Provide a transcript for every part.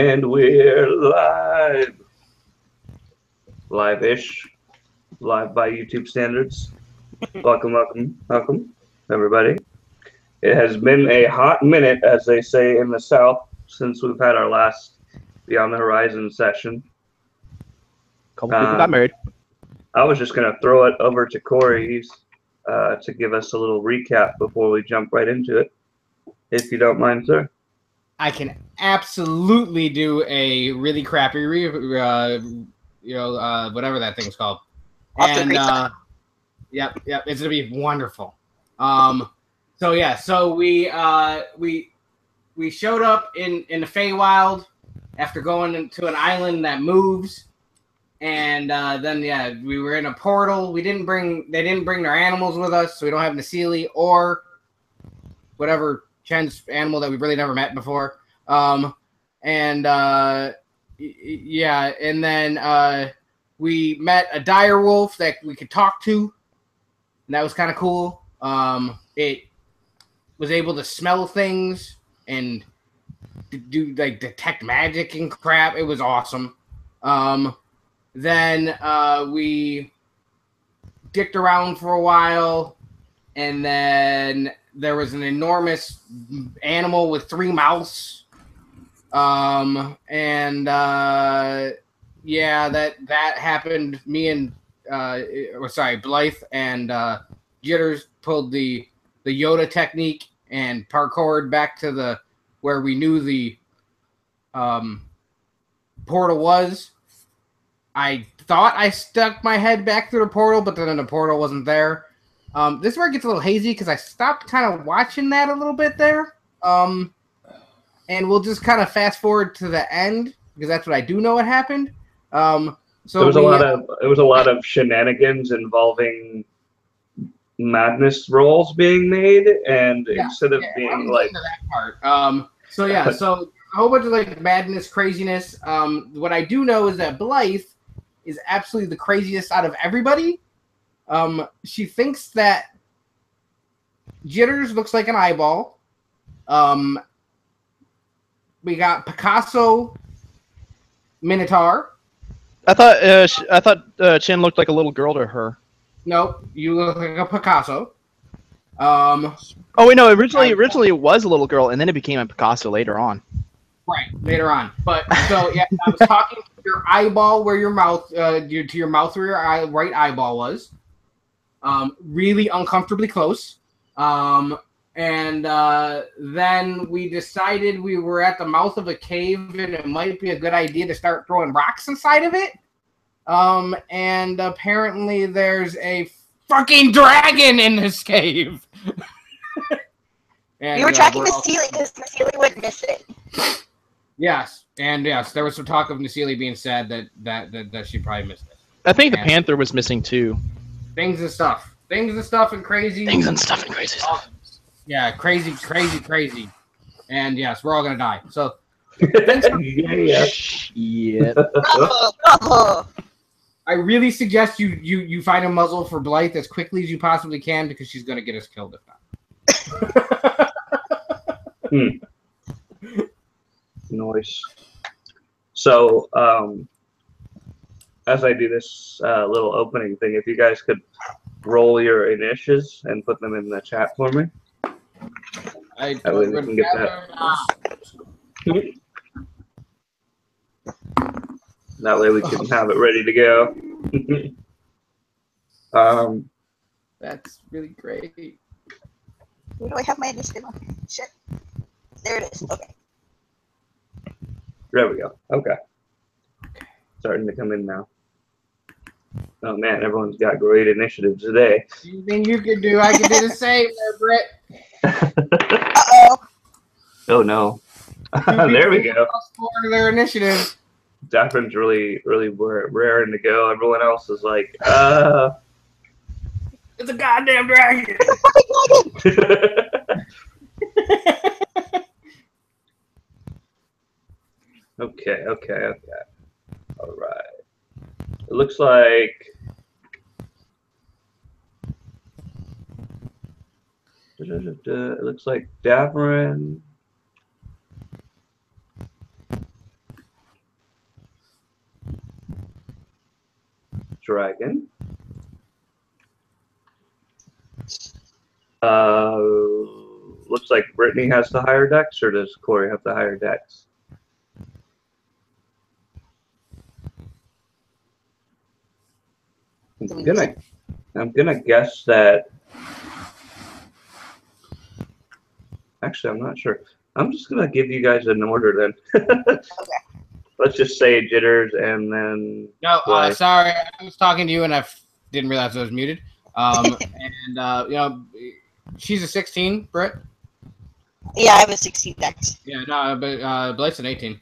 And we're live. Live-ish. Live by YouTube standards. Welcome, everybody. It has been a hot minute, as they say in the South, since we've had our last Beyond the Horizon session. A couple people got married. I was just going to throw it over to Corey to give us a little recap before we jump right into it, if you don't mind, sir. I can absolutely do a really crappy, whatever that thing's called. And yep, it's gonna be wonderful. So we showed up in the Feywild after going into an island that moves, and then we were in a portal. They didn't bring their animals with us, so we don't have Nasili or whatever Chen's animal that we've really never met before. And then we met a dire wolf that we could talk to, and that was kind of cool. It was able to smell things and do like detect magic and crap. It was awesome. Then we dicked around for a while, and then there was an enormous animal with 3 mouths. That happened. Me and Blythe and Jitters pulled the Yoda technique and parkoured back to where we knew the portal was. I thought I stuck my head back through the portal, but then the portal wasn't there. This is where it gets a little hazy because I stopped kind of watching that a little bit there. And we'll just kind of fast forward to the end because that's what I do know what happened. So there was a lot of shenanigans involving madness rolls being made, and instead of being like that part. So a whole bunch of like madness, craziness. What I do know is that Blythe is absolutely the craziest out of everybody. She thinks that Jitters looks like an eyeball. We got Picasso Minotaur. I thought Chen looked like a little girl to her. Nope, you look like a Picasso. Oh wait, no. Originally it was a little girl, and then it became a Picasso later on. Right, later on. But so I was talking to your eyeball where your mouth, to your mouth where your right eyeball was. Really uncomfortably close. Then we decided we were at the mouth of a cave, and it might be a good idea to start throwing rocks inside of it. And apparently there's a fucking dragon in this cave. We were tracking Nasili because Nasili went missing. Yes, there was some talk of Nasili being sad that she probably missed it. I think the panther was missing too. Things and stuff and crazy. Stuff. Yeah, crazy. And yes, we're all gonna die. So Yeah. I really suggest you find a muzzle for Blythe as quickly as you possibly can because she's gonna get us killed if not. Nice. So, as I do this little opening thing, if you guys could roll your initiatives and put them in the chat for me. That way we can get that. That way we can have it ready to go. That's really great. Where do I have my initiative on? Shit. There it is. Okay. There we go. Okay. Starting to come in now. Oh man, everyone's got great initiatives today. Anything you can do, I can do the same there, Britt. Uh-oh. Oh no. There we go. +4 their initiative. Devran's really raring to go. Everyone else is like, it's a goddamn dragon. Okay. All right. It looks like Devran dragon. Looks like Brittany has the higher dex, or does Corey have the higher dex? I'm gonna guess that. Actually, I'm not sure. I'm just gonna give you guys an order then. Okay. Let's just say Jitters and then. No, Blythe. sorry, I was talking to you and I didn't realize I was muted. She's a 16, Britt. Yeah, I have a 16 dex. Yeah, no, but Blythe's an 18.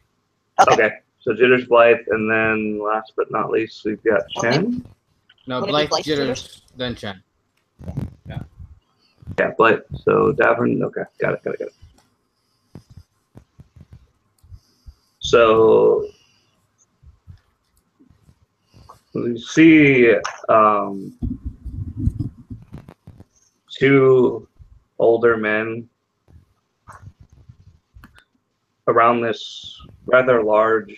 Okay, so Jitters, Blythe, and then last but not least, we've got Chen. No, Would it be Blythe, Blythe, Jitters, then Chen. Yeah, Blythe. So Devran. Okay, got it. So we see two older men around this rather large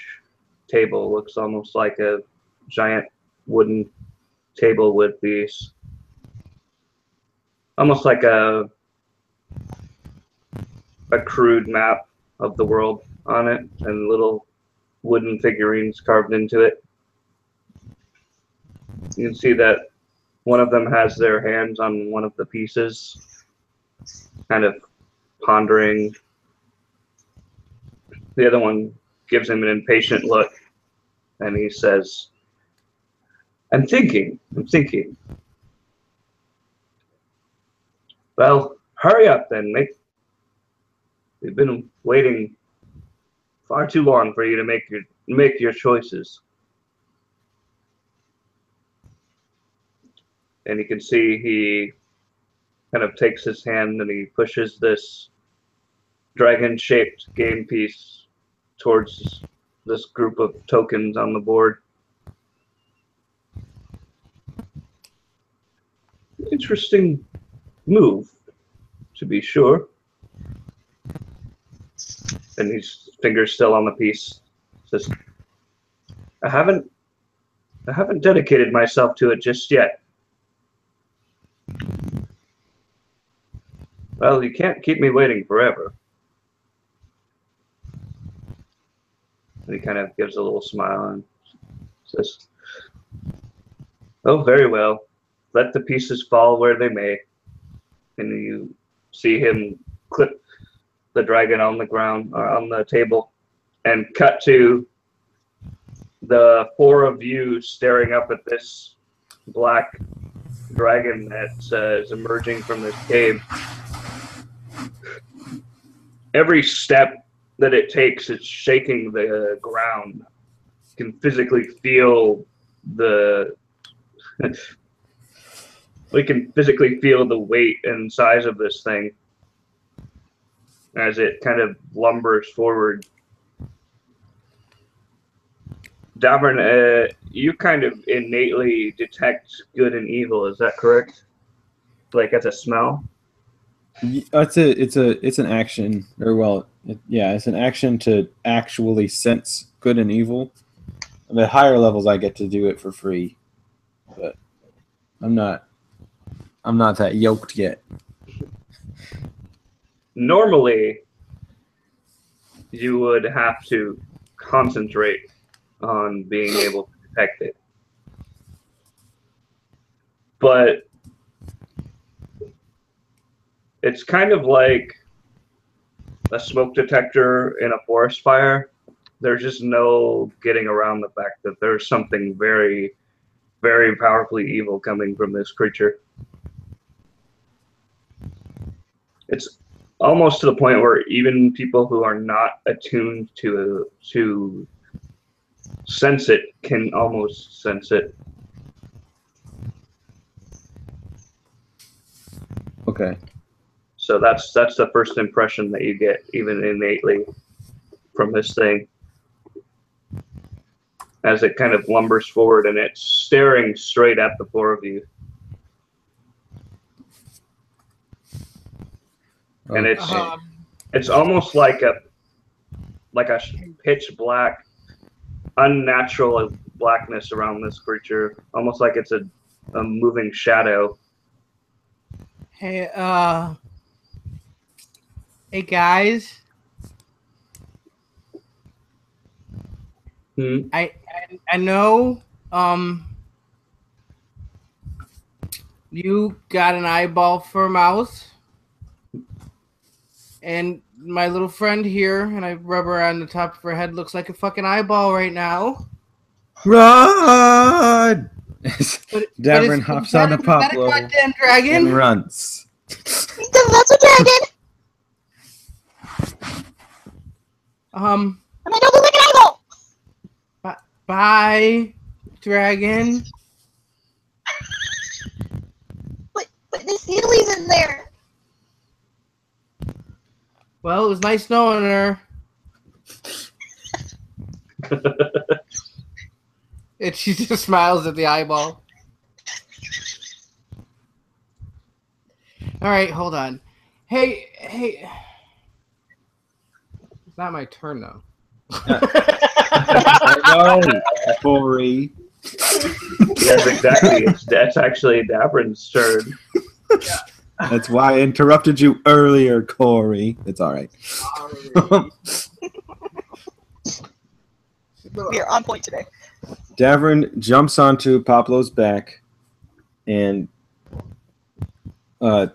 table. Looks almost like a giant wooden table with these, almost like a crude map of the world on it, and little wooden figurines carved into it. You can see that one of them has their hands on one of the pieces, kind of pondering. The other one gives him an impatient look, and he says, I'm thinking. Well, hurry up then, mate. We've been waiting far too long for you to make your choices. And you can see he kind of takes his hand and he pushes this dragon-shaped game piece towards this group of tokens on the board. Interesting move, to be sure. And his finger's still on the piece. Says, I haven't dedicated myself to it just yet. Well, you can't keep me waiting forever. And he kind of gives a little smile and says, oh, very well. Let the pieces fall where they may. And you see him clip the dragon on the ground, or on the table, and cut to the four of you staring up at this black dragon that is emerging from this cave. Every step that it takes, it's shaking the ground. You can physically feel we can physically feel the weight and size of this thing as it kind of lumbers forward. Devran, you kind of innately detect good and evil. Is that correct? Like as a smell? It's an action, or it's an action to actually sense good and evil. At higher levels, I get to do it for free, but I'm not that yoked yet. Normally, you would have to concentrate on being able to detect it. But it's kind of like a smoke detector in a forest fire. There's just no getting around the fact that there's something very, very powerfully evil coming from this creature. It's almost to the point where even people who are not attuned to sense it can almost sense it. Okay. So that's the first impression that you get, even innately, from this thing. As it kind of lumbers forward and it's staring straight at the four of you. And it's almost like a pitch black, unnatural blackness around this creature, almost like it's a moving shadow. Hey, hey guys. I know, you got an eyeball for a mouth, and my little friend here, and I rub her on the top of her head, looks like a fucking eyeball right now. Run! Devran hops on the Pablo goddamn dragon and runs. That's a dragon! And I don't look like an eyeball! Bye, dragon. But the Sealy's in there! Well, it was nice knowing her. And she just smiles at the eyeball. All right, hold on. Hey. It's not my turn, though. I know, Corey. Yes, exactly. That's actually Devran's turn. Yeah. That's why I interrupted you earlier, Corey. It's all right. We are on point today. Devran jumps onto Pablo's back, and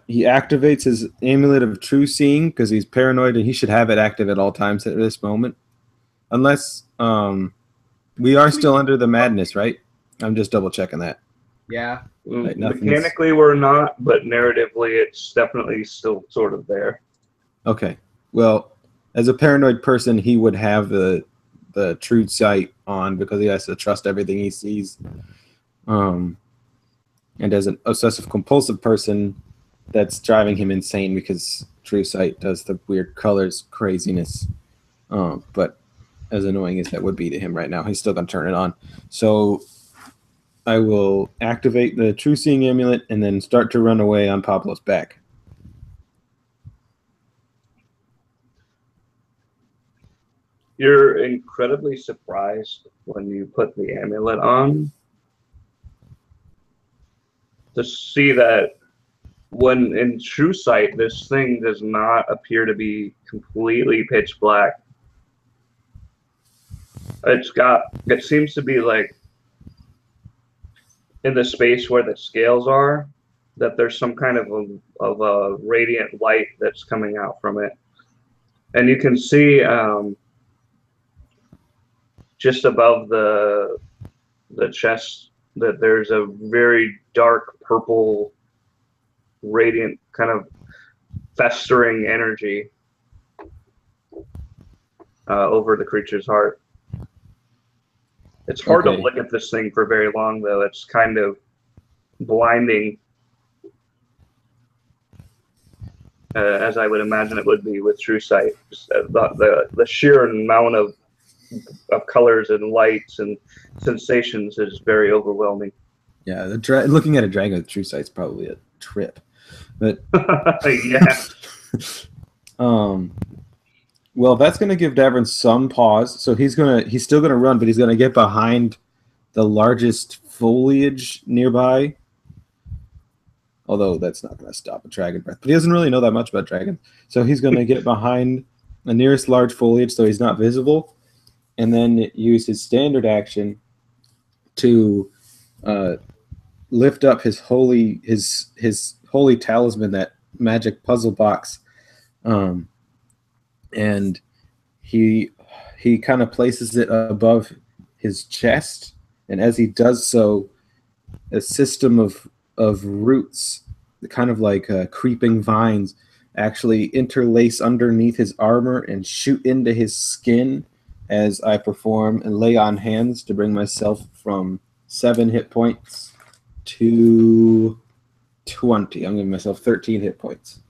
he activates his amulet of true seeing because he's paranoid, and he should have it active at all times at this moment. Unless we are still under the madness, right? I'm just double checking that. Yeah. Right, Mechanically, we're not, but narratively, it's definitely still sort of there. Okay. Well, as a paranoid person, he would have the Truesight on because he has to trust everything he sees. And as an obsessive compulsive person, that's driving him insane because Truesight does the weird colors craziness. But as annoying as that would be to him right now, he's still going to turn it on. So I will activate the True Seeing Amulet and then start to run away on Pablo's back. You're incredibly surprised when you put the amulet on to see that when in true sight, this thing does not appear to be completely pitch black. It seems to be like in the space where the scales are, that there's some kind of a radiant light that's coming out from it. And you can see just above the chest that there's a very dark purple radiant kind of festering energy over the creature's heart. It's hard to look at this thing for very long, though. It's kind of blinding, as I would imagine it would be with true sight. Just, the sheer amount of colors and lights and sensations is very overwhelming. Yeah, looking at a dragon with true sight is probably a trip. But yeah. Well, that's going to give Devran some pause. So he's still going to run, but he's going to get behind the largest foliage nearby. Although that's not going to stop a dragon breath. But he doesn't really know that much about dragons. So he's going to get behind the nearest large foliage so he's not visible. And then use his standard action to lift up his holy talisman, that magic puzzle box. And he kind of places it above his chest, and as he does so, a system of roots, kind of like creeping vines, actually interlace underneath his armor and shoot into his skin as I perform and lay on hands to bring myself from 7 hit points to 20. I'm giving myself 13 hit points.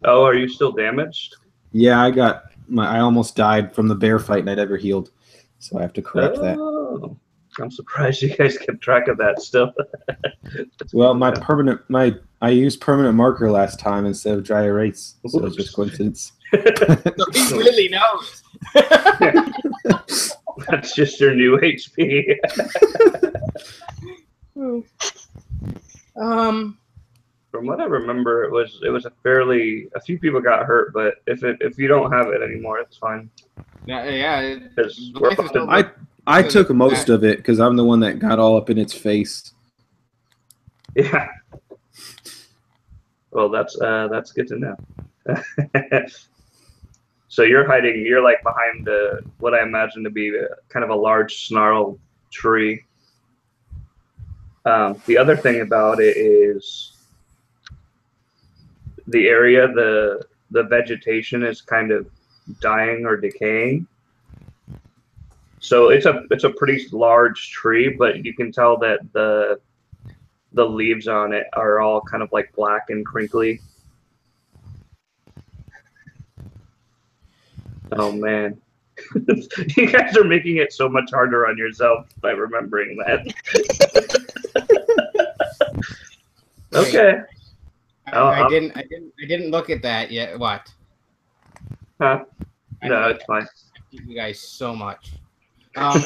Oh, are you still damaged? Yeah, I almost died from the bear fight and I never healed, so I have to correct that. I'm surprised you guys kept track of that still. Well, I used permanent marker last time instead of dry erase, so it's just coincidence. So he really knows. That's just your new HP. From what I remember, it was a few people got hurt, but if you don't have it anymore, it's fine. Yeah. I took most of it because I'm the one that got all up in its face. Yeah. Well, that's good to know. So you're hiding. You're like behind what I imagine to be kind of a large snarl tree. The other thing about it is the area, the vegetation is kind of dying or decaying. So it's a pretty large tree, but you can tell that the leaves on it are all kind of like black and crinkly. Oh man. You guys are making it so much harder on yourself by remembering that. Okay. I didn't look at that yet. What? Huh? No, it's fine. Thank you guys so much. Oh,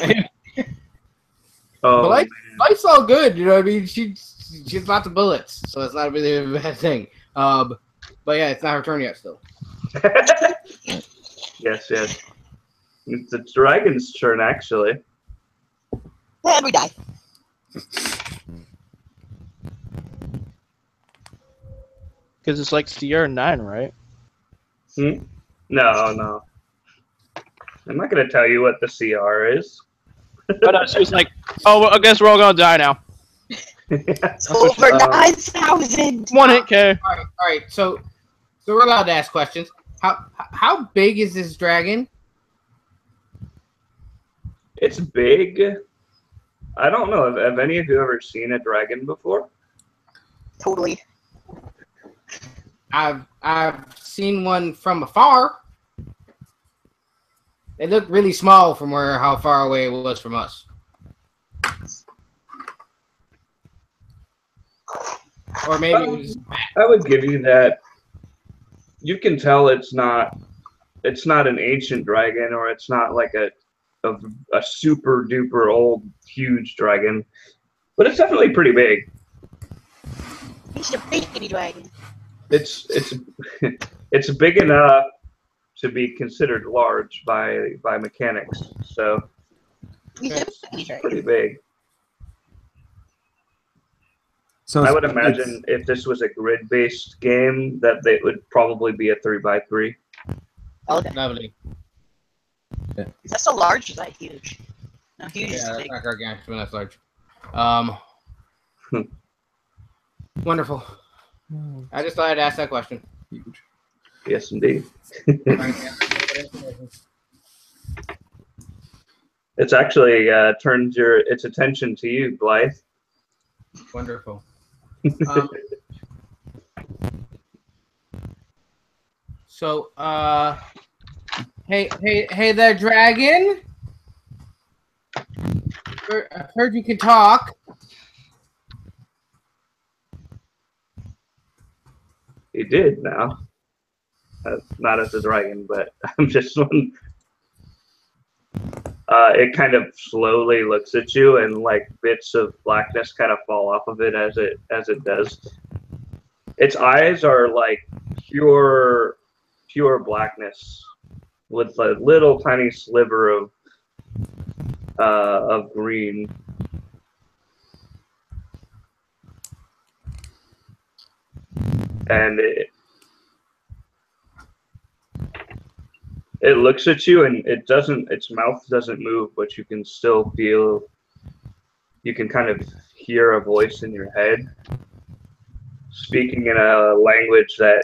Blythe's all good, you know what I mean? She's lots of bullets, so it's not really a bad thing. But yeah, it's not her turn yet still. Yes. It's the dragon's turn, actually. And we die. Because it's like CR9, right? No. I'm not going to tell you what the CR is. But she was like, oh, well, I guess we're all going to die now. Over 9,000! 1 hit K. All right. So we're allowed to ask questions. How big is this dragon? It's big. I don't know. Have any of you ever seen a dragon before? Totally. I've seen one from afar. It looked really small from how far away it was from us. Or maybe it was. I would give you that. You can tell it's not an ancient dragon, or it's not like a super duper old huge dragon, but it's definitely pretty big. It's a baby dragon. It's it's big enough to be considered large by mechanics, so it's pretty big. So I would imagine if this was a grid-based game, that it would probably be a 3x3. Okay. Lovely. Is that so large? Is that huge? No, huge is Yeah, big. that's not gargantuan. That's large. Wonderful. I just thought I'd ask that question. huge. Yes, indeed. It's actually turns its attention to you, Blythe. Wonderful. So, hey there, dragon. I've heard you can talk. He did now. Not as a dragon, but I'm just one. It kind of slowly looks at you, and like bits of blackness kind of fall off of it as it does. Its eyes are like pure blackness with a little tiny sliver of green. And it looks at you, and its mouth doesn't move, but you can still feel, you can kind of hear a voice in your head speaking in a language that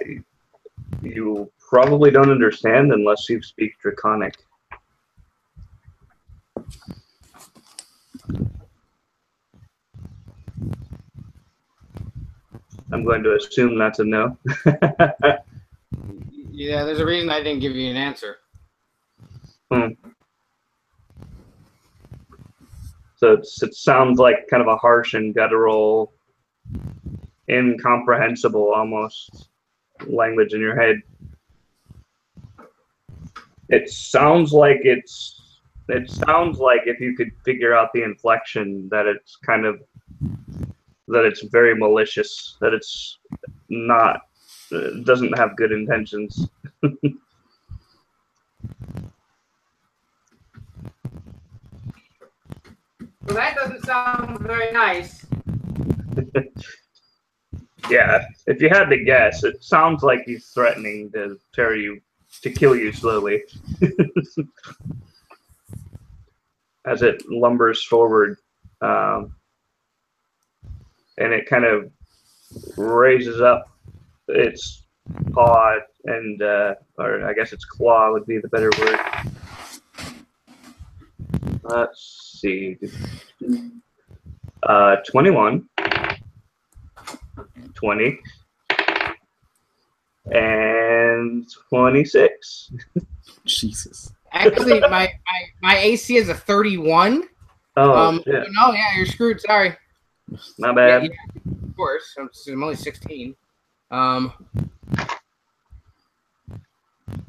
you probably don't understand unless you speak Draconic. I'm going to assume that's a no. Yeah, there's a reason I didn't give you an answer. So it sounds like kind of a harsh and guttural, incomprehensible almost language in your head. It sounds like it's It sounds like if you could figure out the inflection, that it's kind of that it's very malicious. That it's not doesn't have good intentions. Well, that doesn't sound very nice. Yeah, if you had to guess, it sounds like he's threatening to kill you slowly. As it lumbers forward, and it kind of raises up its paw and, or I guess its claw would be the better word. Let's see. 21, 20, and 26. Jesus. Actually, my AC is a 31. Oh, shit. No, yeah, you're screwed. Sorry. Not bad. Yeah, of course. I'm only 16.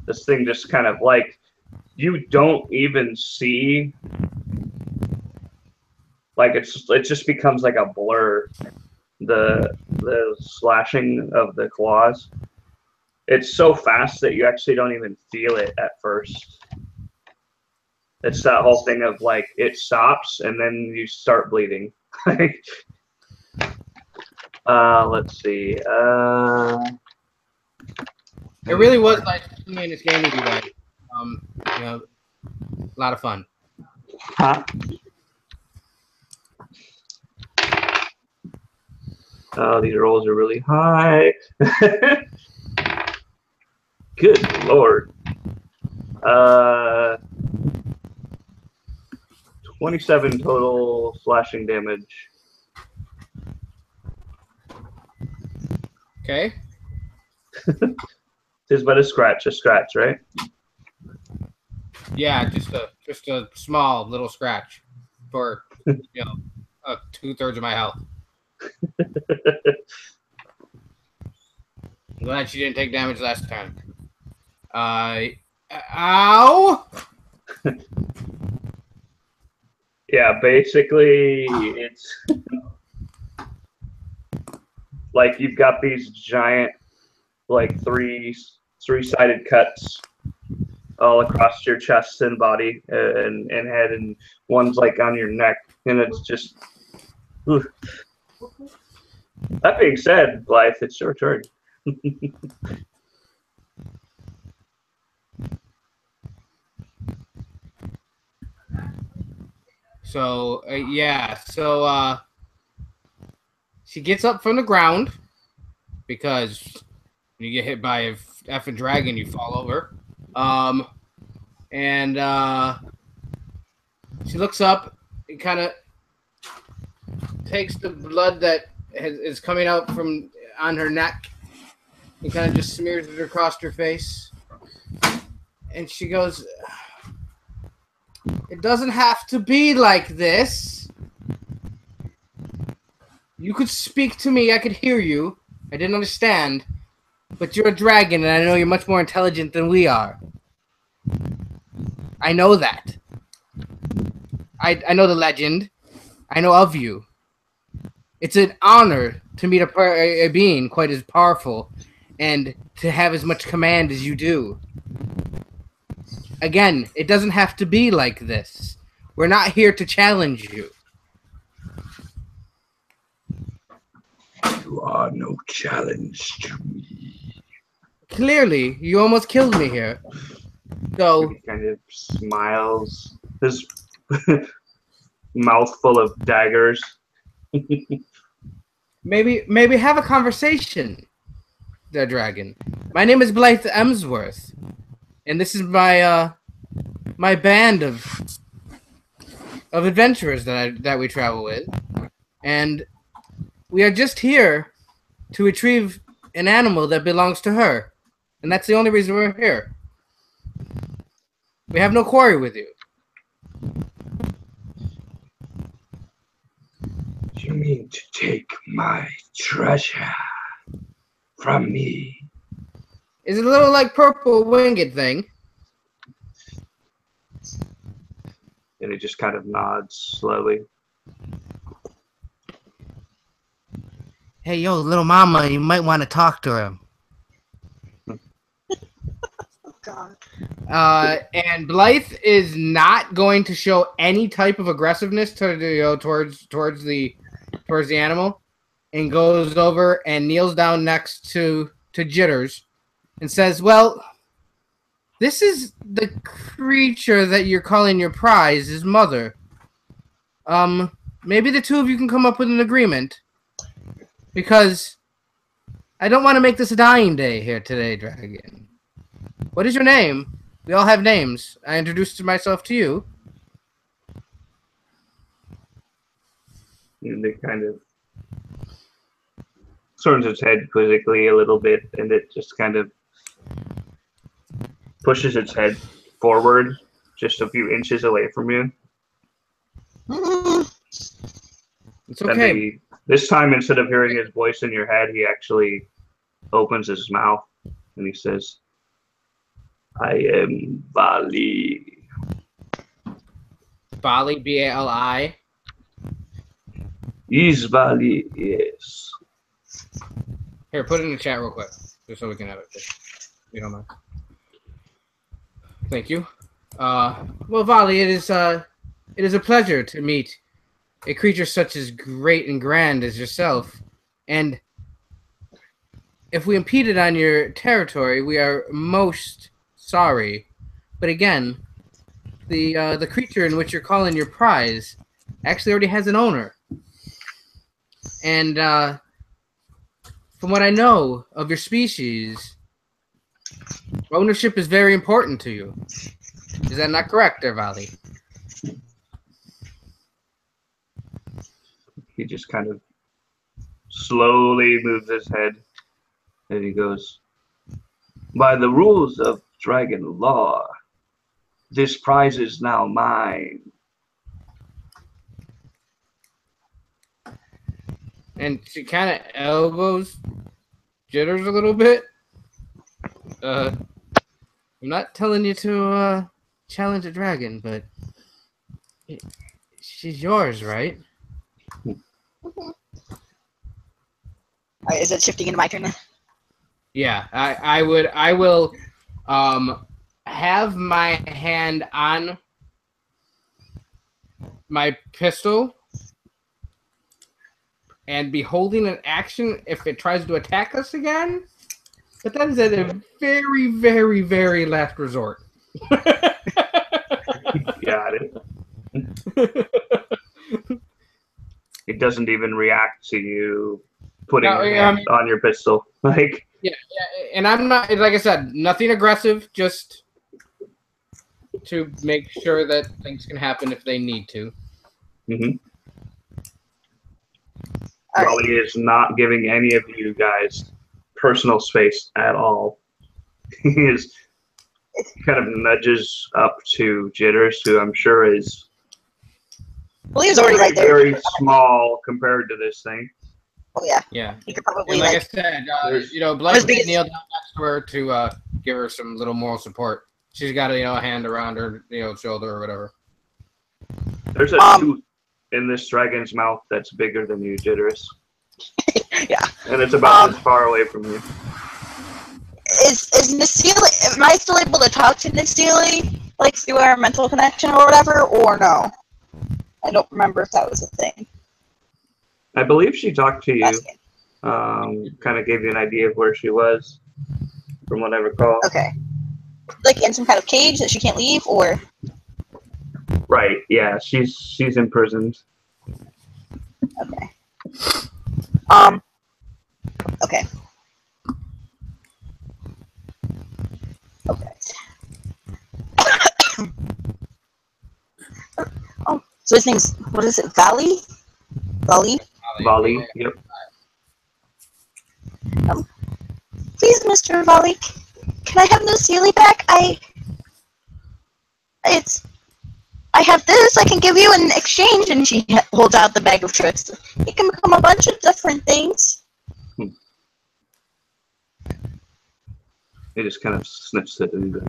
This thing just kind of like, you don't even see, like it just becomes like a blur. The slashing of the claws. It's so fast that you actually don't even feel it at first. It's that whole thing of like it stops and then you start bleeding. Let's see. It really was like playing this game with you guys. You know, a lot of fun. Huh? Oh, these rolls are really high. Good Lord. 27 total slashing damage. Okay. Tis but a scratch, right? Yeah, just a small little scratch for 2/3 of my health. I'm glad she didn't take damage last time. Ow! Yeah, basically it's like you've got these giant, like three-sided cuts all across your chest and body and head, and one's like on your neck, and it's just. Oof. That being said, Blythe, it's your turn. So she gets up from the ground because when you get hit by a effing dragon, you fall over. And she looks up and kind of takes the blood that is coming out from on her neck and kind of just smears it across her face. And she goes, "It doesn't have to be like this. You could speak to me. I could hear you. I didn't understand. But you're a dragon, and I know you're much more intelligent than we are. I know that. I know the legend. I know of you. It's an honor to meet a being quite as powerful and to have as much command as you do. Again, it doesn't have to be like this. We're not here to challenge you." You are no challenge to me. Clearly, you almost killed me here. So He kind of smiles, his mouth full of daggers. maybe have a conversation, the dragon. My name is Blythe Emsworth, and this is my my band of adventurers that we travel with, and we are just here to retrieve an animal that belongs to her, and that's the only reason we're here. We have no quarry with you. You mean to take my treasure from me? Is it a little like purple winged thing? And he just kind of nods slowly. Hey, yo, little mama, you might want to talk to him. Oh, God. And Blythe is not going to show any type of aggressiveness towards the animal, and goes over and kneels down next to Jitters, and says, "Well, this is the creature that you're calling your prize, his mother. Maybe the two of you can come up with an agreement, because I don't want to make this a dying day here today, Dragon. What is your name? We all have names. I introduced myself to you." And it kind of turns its head quizzically a little bit, and it just kind of pushes its head forward just a few inches away from you. It's okay. This time, instead of hearing his voice in your head, he actually opens his mouth and he says, "I am Váli." Váli, B-A-L-I. He's Váli, yes. Here, put it in the chat real quick, just so we can have it. If you don't mind. Thank you. Well, Váli, it is a pleasure to meet a creature such as great and grand as yourself. And if we impeded on your territory, we are most sorry. But again, the creature in which you're calling your prize actually already has an owner. And from what I know of your species, ownership is very important to you. Is that not correct, there, Váli? He just kind of slowly moves his head and he goes, "By the rules of dragon law, this prize is now mine." And she kind of elbows Jitters a little bit. I'm not telling you to challenge a dragon, but she's yours, right? Alright, is it shifting into my turn then? Yeah, I will have my hand on my pistol and be holding an action if it tries to attack us again. But that is at a very, very, very last resort. Got it. It doesn't even react to you putting your hand on your pistol. Like, yeah, and I'm not, like I said, nothing aggressive, just to make sure that things can happen if they need to. mm-hmm. Alright. Váli is not giving any of you guys personal space at all. He kind of nudges up to Jitters, who I'm sure is Well, he was already right there. very small compared to this thing. Oh, yeah. Yeah. He could probably, And like I said, Blythe did kneel down next to her to give her some little moral support. She's got a hand around her shoulder or whatever. There's a tooth in this dragon's mouth that's bigger than you, Jitters. Yeah. And it's about this far away from you. Is Nasili, am I still able to talk to Nasili, like through our mental connection or whatever, or no? I don't remember if that was a thing. I believe she talked to you. Asking. Kind of gave you an idea of where she was, from what I recall. Okay. Like in some kind of cage that she can't leave, or? Right. Yeah. She's imprisoned. Okay. Okay. Okay. Oh, so his name's, what is it, Váli? Váli? Váli. Yep. Please, Mr. Váli, can I have Nasili back? I have this I can give you in exchange, and she holds out the bag of tricks. It can become a bunch of different things. He just kind of sniffs it and goes,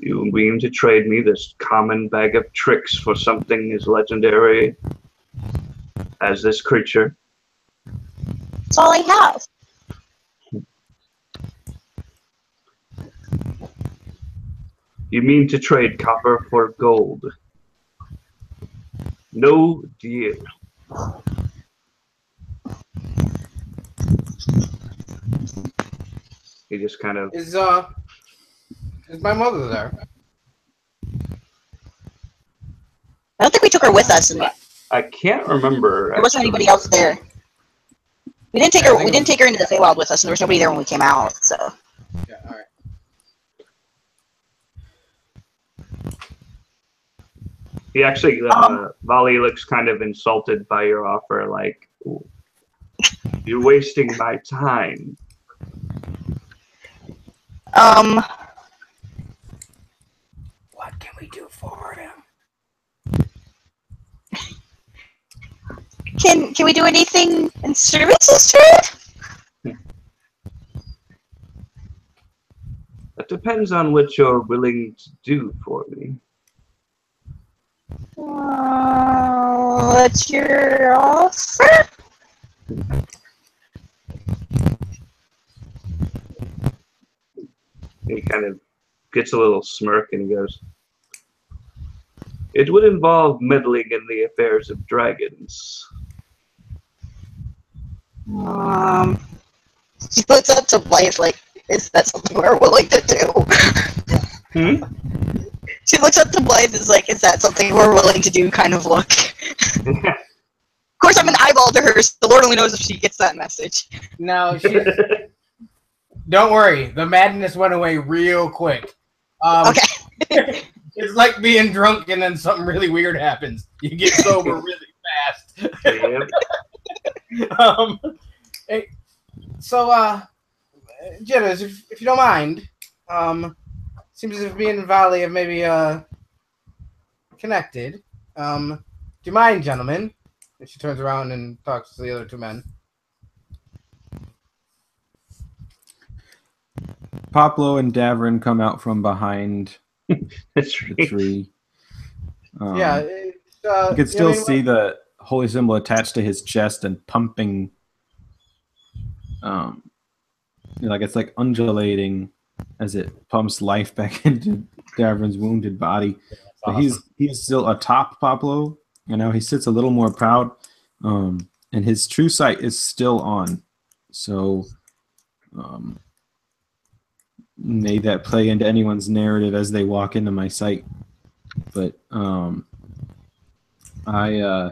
You mean to trade me this common bag of tricks for something as legendary as this creature? That's all I have. You mean to trade copper for gold? No deal. He just kind of... Is my mother there? I don't think we took her with us. I can't remember. There wasn't anybody else there. We didn't take her. We didn't take her into the Feywild with us, and there was nobody there when we came out. So. Yeah. All right. He actually, Váli looks kind of insulted by your offer. Like, you're wasting my time. What can we do for him? Can we do anything in services to it? That depends on what you're willing to do for me. What's your offer? He kind of gets a little smirk and he goes, "It would involve meddling in the affairs of dragons." She looks up to Blythe like, is that something we're willing to do? She looks up to Blythe and is like, is that something we're willing to do kind of look. Of course, I'm an eyeball to her, so the Lord only knows if she gets that message. No, she... Don't worry. The madness went away real quick. Okay. It's like being drunk and then something really weird happens. You get sober really fast. Yep. Hey, so, Jitters, if you don't mind, seems as if me and Váli have maybe connected. Do you mind, gentlemen? And she turns around and talks to the other two men. Poplo and Devran come out from behind That's the right. tree. Yeah, You can still see the holy symbol attached to his chest and pumping. Like it's like undulating as it pumps life back into Devran's wounded body. But he's still atop Poplo, and now he sits a little more proud. And his Truesight is still on. So may that play into anyone's narrative as they walk into my sight. But I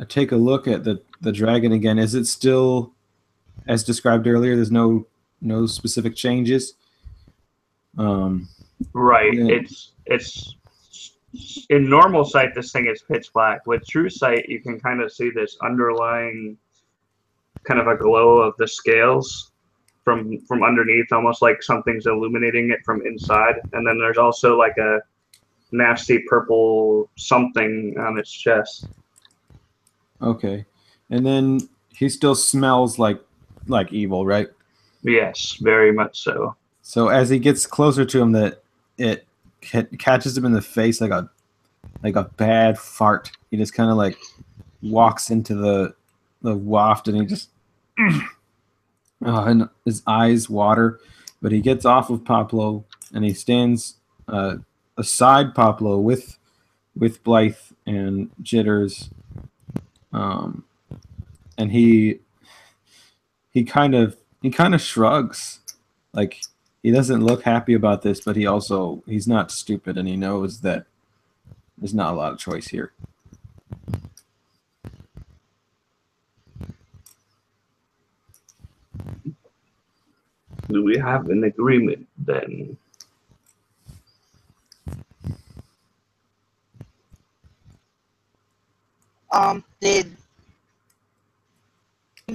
take a look at the dragon again. Is it still as described earlier? There's no specific changes. Right. Yeah. It's in normal sight. This thing is pitch black. With true sight, you can kind of see this underlying kind of a glow of the scales from underneath, almost like something's illuminating it from inside. And then there's also like a nasty purple something on its chest. Okay, and then he still smells like evil, right? Yes, very much so. So as he gets closer to him, that it catches him in the face like a bad fart. He just kind of like walks into the waft, and he just and his eyes water. But he gets off of Poplo, and he stands aside Poplo with Blythe and Jitters, and he kind of shrugs. Like, he doesn't look happy about this, but he's not stupid, and he knows that there's not a lot of choice here. Do we have an agreement then? Did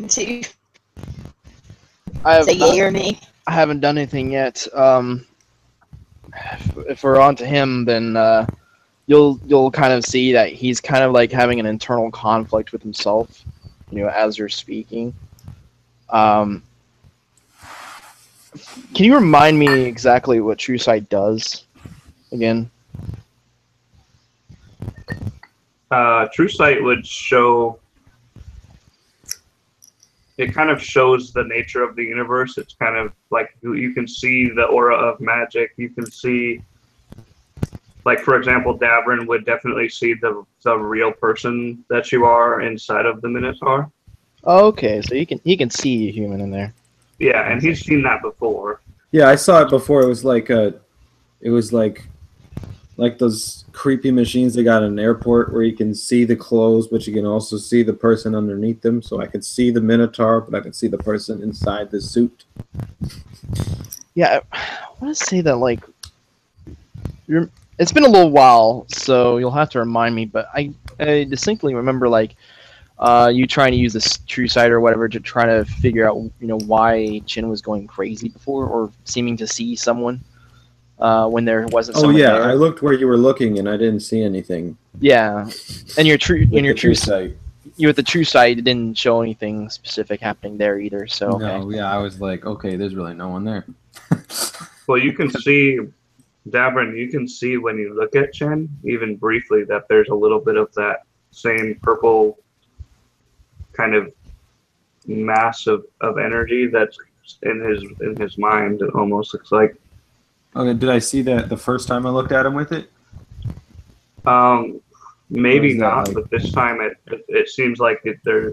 say I've yay or nay? I haven't done anything yet. If we're on to him, then you'll kind of see that he's kind of like having an internal conflict with himself, as you're speaking. Can you remind me exactly what Truesight does? again? Truesight would show. It kind of shows the nature of the universe. It's kind of like you can see the aura of magic. You can see, like, for example, Devran would definitely see the real person that you are inside of the Minotaur. Okay, so he can see a human in there. Yeah, and he's seen that before. Yeah, I saw it before. It was like those creepy machines they got in an airport where you can see the clothes, but you can also see the person underneath them. So I could see the Minotaur, but I could see the person inside the suit. Yeah, I want to say that, like, it's been a little while, so you'll have to remind me, but I distinctly remember, like, you trying to use this Truesight or whatever to try to figure out, why Chin was going crazy before, or seeming to see someone when there wasn't someone there. I looked where you were looking and I didn't see anything. Yeah, and your Truesight. You with the Truesight, it didn't show anything specific happening there either. So no, yeah, I was like, okay, there's really no one there. Well, you can see, Devran, you can see when you look at Chen, even briefly, that there's a little bit of that same purple kind of mass of energy that's in his mind. It almost looks like. Okay, did I see that the first time I looked at him with it? Maybe not, like... but this time it seems like it's a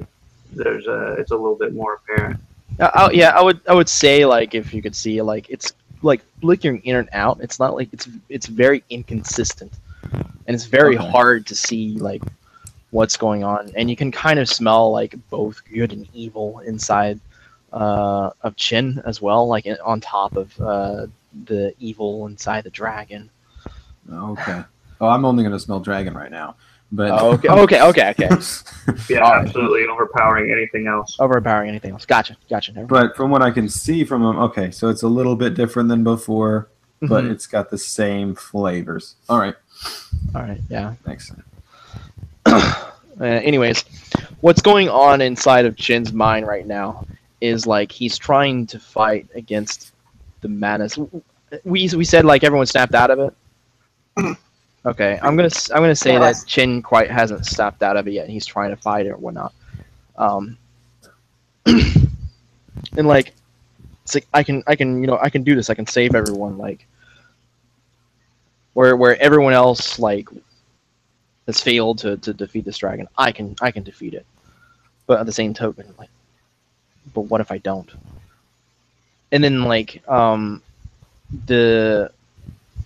little bit more apparent. I would say, like, if you could see, like, it's like flickering in and out. It's not like it's very inconsistent, and it's very hard to see, like, what's going on, and you can kind of smell, like, both good and evil inside of Chin as well, like on top of the evil inside the dragon. Okay. Oh, I'm only gonna smell dragon right now. But okay. Yeah, absolutely overpowering anything else. Gotcha. But from what I can see from them, okay, so it's a little bit different than before, but it's got the same flavors. All right, yeah. Thanks. Anyways, what's going on inside of Chin's mind right now is, like, he's trying to fight against the madness. We said, like, everyone snapped out of it. Okay, I'm gonna say that Chin quite hasn't snapped out of it yet. He's trying to fight it or whatnot. And, like, it's like I can do this. I can save everyone. Like, where everyone else, like, has failed to defeat this dragon, I can defeat it. But at the same token, like, but what if I don't? And then, like, the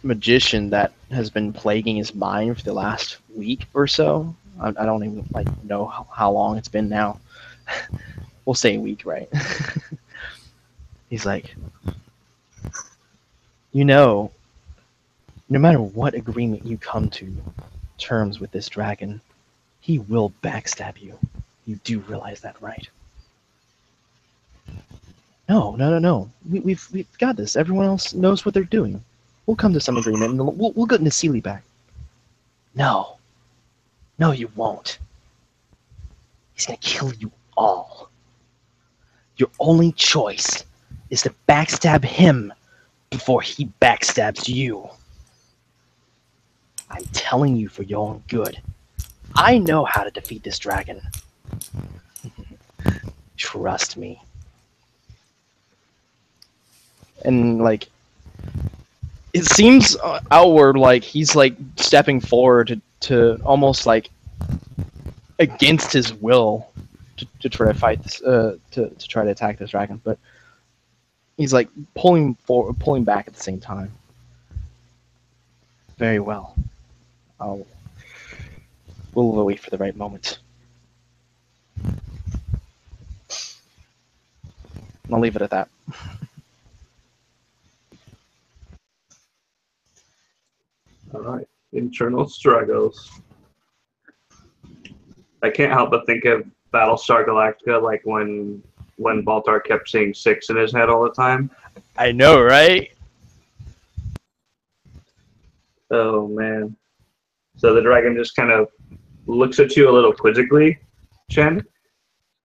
magician that has been plaguing his mind for the last week or so. I don't even, like, know how long it's been now. We'll say a week, right? He's like, no matter what agreement you come to terms with this dragon, he will backstab you. You do realize that, right? No. We've got this. Everyone else knows what they're doing. We'll come to some agreement, and we'll get Nasili back. No, you won't. He's gonna kill you all. Your only choice is to backstab him before he backstabs you. I'm telling you for your own good. I know how to defeat this dragon. Trust me. And, like, it seems outward like he's, like, stepping forward to almost, like, against his will to try to fight this, to try to attack this dragon, but he's, like, pulling back at the same time. Very well. We'll wait for the right moment. I'll leave it at that. All right, internal struggles. I can't help but think of Battlestar Galactica, like when Baltar kept seeing 6 in his head all the time. I know, right? Oh man! So the dragon just kind of looks at you a little quizzically, Chen,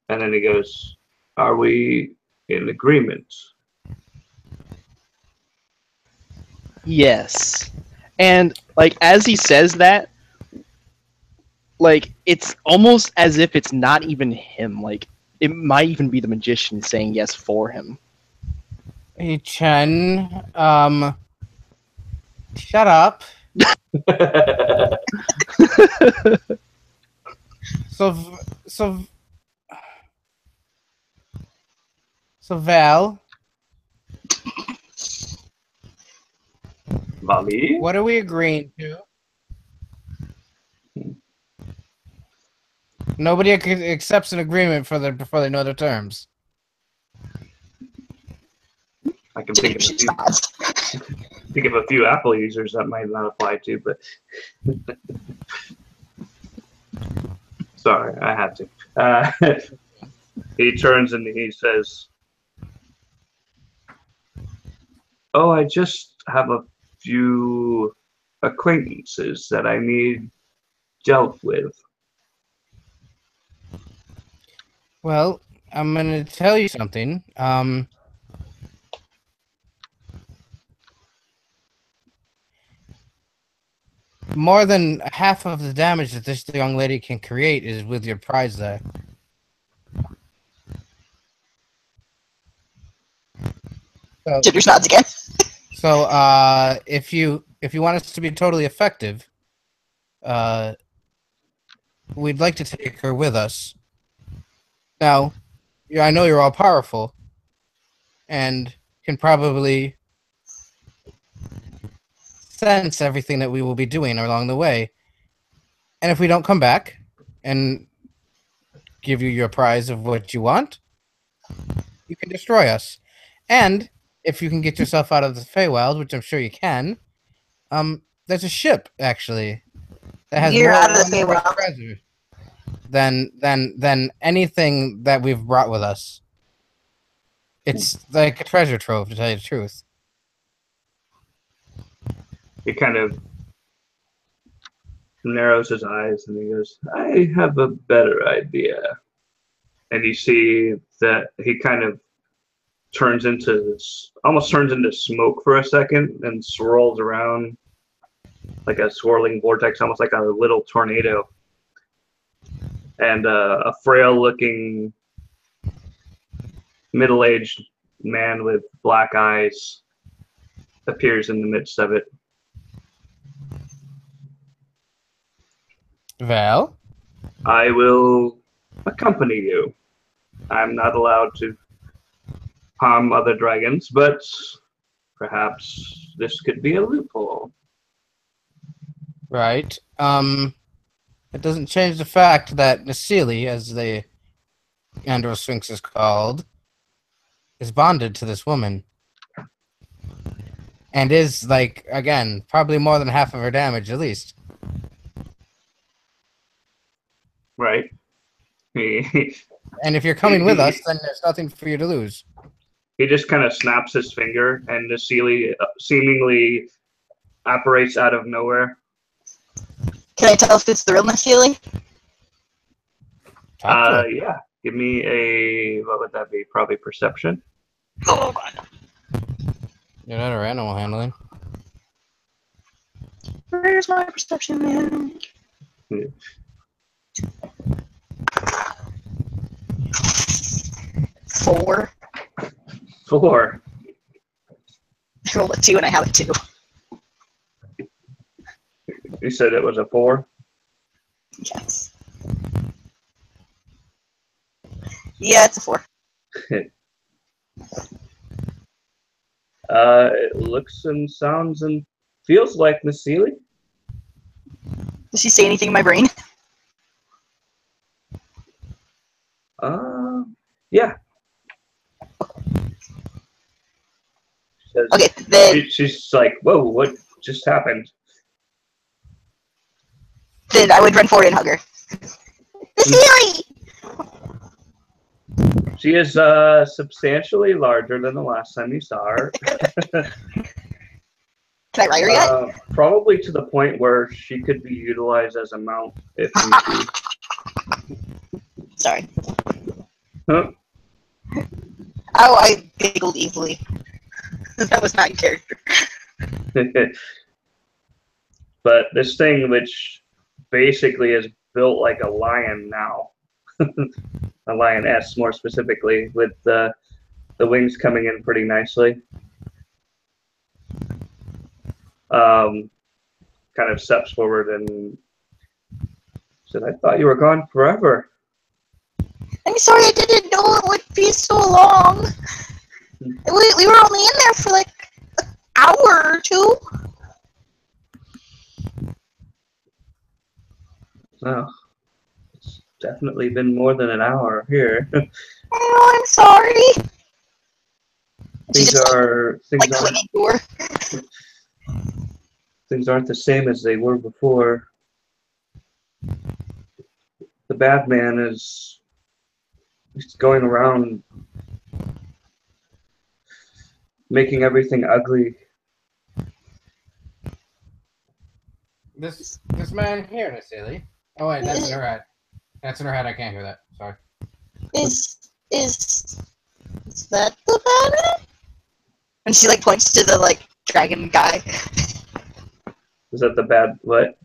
and then he goes, "Are we in agreement?" Yes. And like as he says that, like it's almost as if it's not even him. Like it might even be the magician saying yes for him. Hey Chen, shut up. So Val, Váli? what are we agreeing to? Nobody accepts an agreement before they know the terms. I can think of a few Apple users that might not apply to, but sorry, I had to. He turns and he says, "Oh, I just have a few acquaintances that I need dealt with." Well, I'm gonna tell you something. More than half of the damage that this young lady can create is with your prize there. Jitters nods again. So, if you want us to be totally effective, we'd like to take her with us. Now, I know you're all powerful, and can probably sense everything that we will be doing along the way. And if we don't come back and give you your prize of what you want, you can destroy us. And if you can get yourself out of the Feywild, which I'm sure you can, there's a ship actually that has You're more out of the wonderful Feywild. treasure than anything that we've brought with us. It's like a treasure trove, to tell you the truth. He kind of narrows his eyes and he goes, "I have a better idea." And you see that he kind of almost turns into smoke for a second and swirls around like a swirling vortex, almost like a little tornado. And a frail-looking, middle-aged man with black eyes appears in the midst of it. Val? "I will accompany you. I'm not allowed to harm other dragons, but perhaps this could be a loophole." Right. It doesn't change the fact that Nasili, as the Andro Sphinx is called, is bonded to this woman. And is, like, again, probably more than half of her damage, at least. Right? He And if you're coming with us, then there's nothing for you to lose. just kind of snaps his finger, and the Sealy seemingly apparates out of nowhere. Can I tell if it's the real Nasili? Yeah. Give me a, what would that be? Probably perception. Oh, God. You're not our animal handling. Where's my perception, man? Yeah. 4. 4. I rolled a 2 and I have a 2. You said it was a 4? Yes. Yeah, it's a 4. It looks and sounds and feels like Miss Sealy. Does she say anything in my brain? Yeah. She says, Okay, then she's like, "Whoa, what just happened?" I would run forward and hug her. Nasili! She is substantially larger than the last time you saw her. Can I ride her yet? Probably to the point where she could be utilized as a mount if need be. Sorry. Huh? Oh, I giggled easily. That was not in character. But this thing, which basically is built like a lion now, a lioness more specifically, with the wings coming in pretty nicely. Kind of steps forward and said, "I thought you were gone forever." I'm sorry, I didn't know it would be so long. We were only in there for like an hour or two. Oh, it's definitely been more than an hour here. Oh, I'm sorry. Things Like clinging to her. Things aren't the same as they were before. The bad man is going around making everything ugly. This man here, Nasili. Oh wait, that's in her head. That's in her head. I can't hear that. Sorry. Is that the bad man? And she like points to the like dragon guy. Is that the bad what?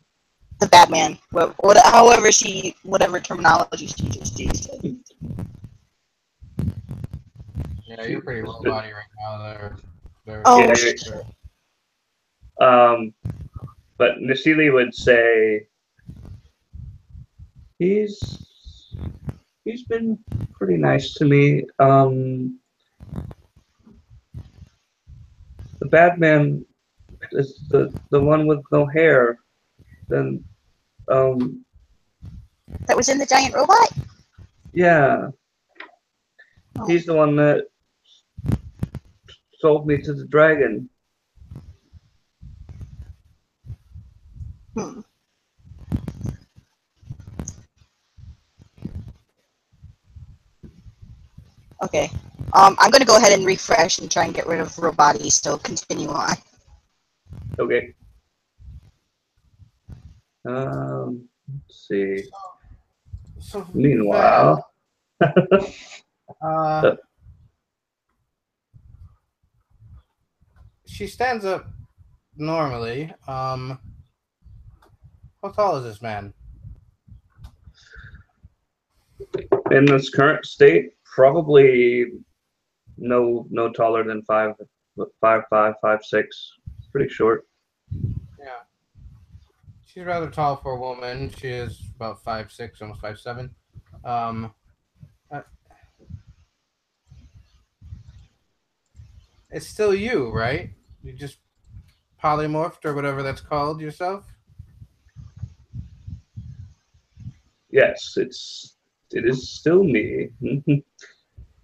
The bad man. Whatever terminology she just used. Yeah, you're pretty low body right now. Oh, Yeah, shit. But Nasili would say he's been pretty nice to me. The bad man is the one with no hair. Then That was in the giant robot? yeah, Oh. he's the one that sold me to the dragon. Hmm. Okay. I'm gonna go ahead and refresh and try and get rid of Robati, so continue on. Okay. Let's see. So, Meanwhile, she stands up normally. How tall is this man? in this current state, probably no taller than 5'5", 5'6". Pretty short. Yeah. She's rather tall for a woman. She is about 5'6", almost 5'7". It's still you, right? You just polymorphed or whatever that's called yourself? Yes, it is still me.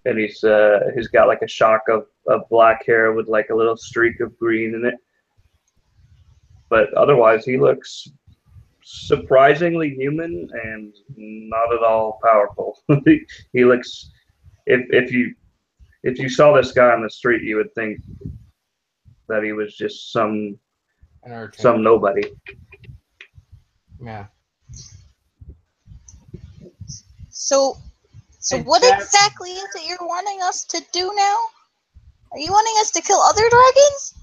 And he's got like a shock of black hair with like a little streak of green in it. But otherwise, he looks surprisingly human and not at all powerful. He looks, if you saw this guy on the street, you would think that he was just some nobody. Yeah. So Hey, what Jack. exactly is it you're wanting us to do now? Are you wanting us to kill other dragons?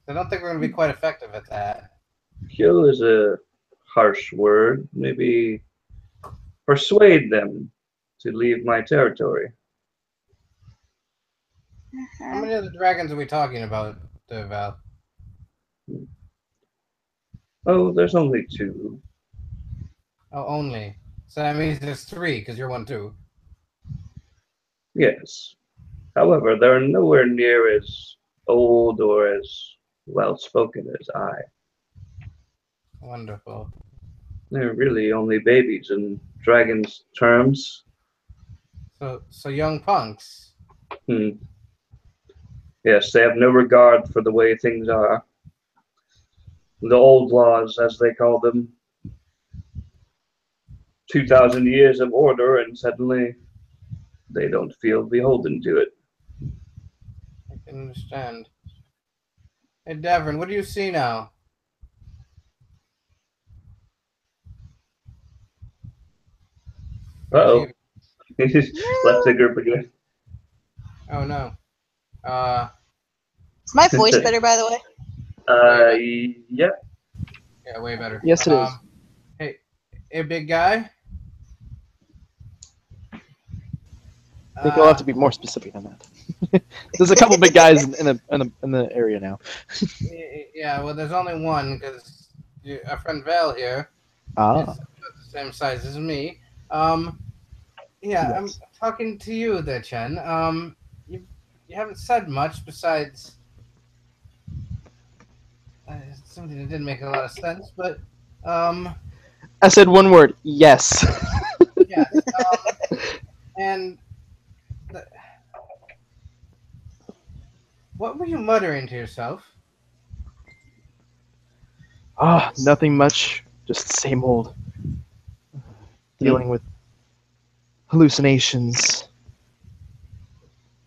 I don't think we're going to be quite effective at that. Kill is a harsh word. Maybe persuade them to leave my territory. How many other dragons are we talking about, Val? Oh, there's only 2. Oh, only. So that means there's 3, because you're 1 too. Yes. However, they're nowhere near as old or as well-spoken as I. Wonderful. They're really only babies in dragons' terms. So young punks. Yes, they have no regard for the way things are. The old laws, as they call them. 2,000 years of order, and suddenly they don't feel beholden to it. I can understand. Hey, Devran, what do you see now? Uh-oh. He just left the group again. Oh, no. Is my voice better, by the way? Yeah. Yeah, way better. Yes, it is. Hey, big guy. I think you'll have to be more specific than that. There's a couple big guys in the area now. Yeah, well, there's only one because our friend Val here Ah, is about the same size as me. Yeah, Yes. I'm talking to you there, Chen. You haven't said much besides something that didn't make a lot of sense, but I said one word. Yes. yes. And what were you muttering to yourself? Ah, nothing much. Just the same old. Dealing with hallucinations.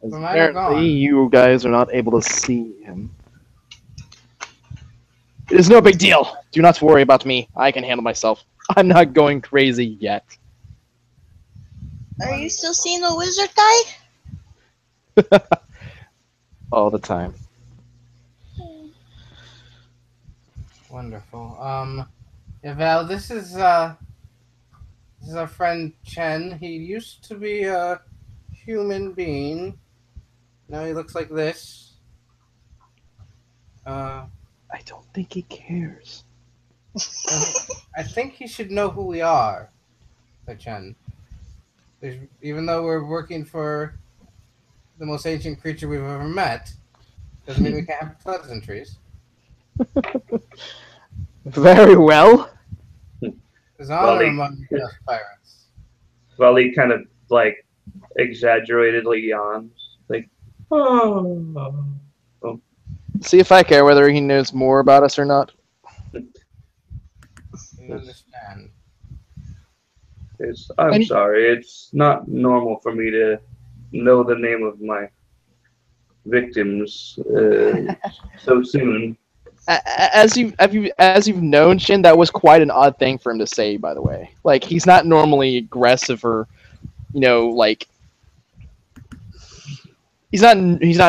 As Well, mine are apparently, gone. you guys are not able to see him. It is no big deal. Do not worry about me. I can handle myself. I'm not going crazy yet. Are you still seeing the wizard guy? All the time. Wonderful. Yeah, Val, this is our friend Chen. He used to be a human being. Now he looks like this. I don't think he cares. I think he should know who we are, said Chen. Even though we're working for the most ancient creature we've ever met, doesn't mean we can't have pleasantries. Very well. There's honor Well, among us pirates. Váli kind of like exaggeratedly yawns. Like, oh. See if I care whether he knows more about us or not. You understand? I'm sorry. It's not normal for me to know the name of my victims so soon. As you've known, Shin, that was quite an odd thing for him to say. By the way, like he's not normally aggressive or, like he's not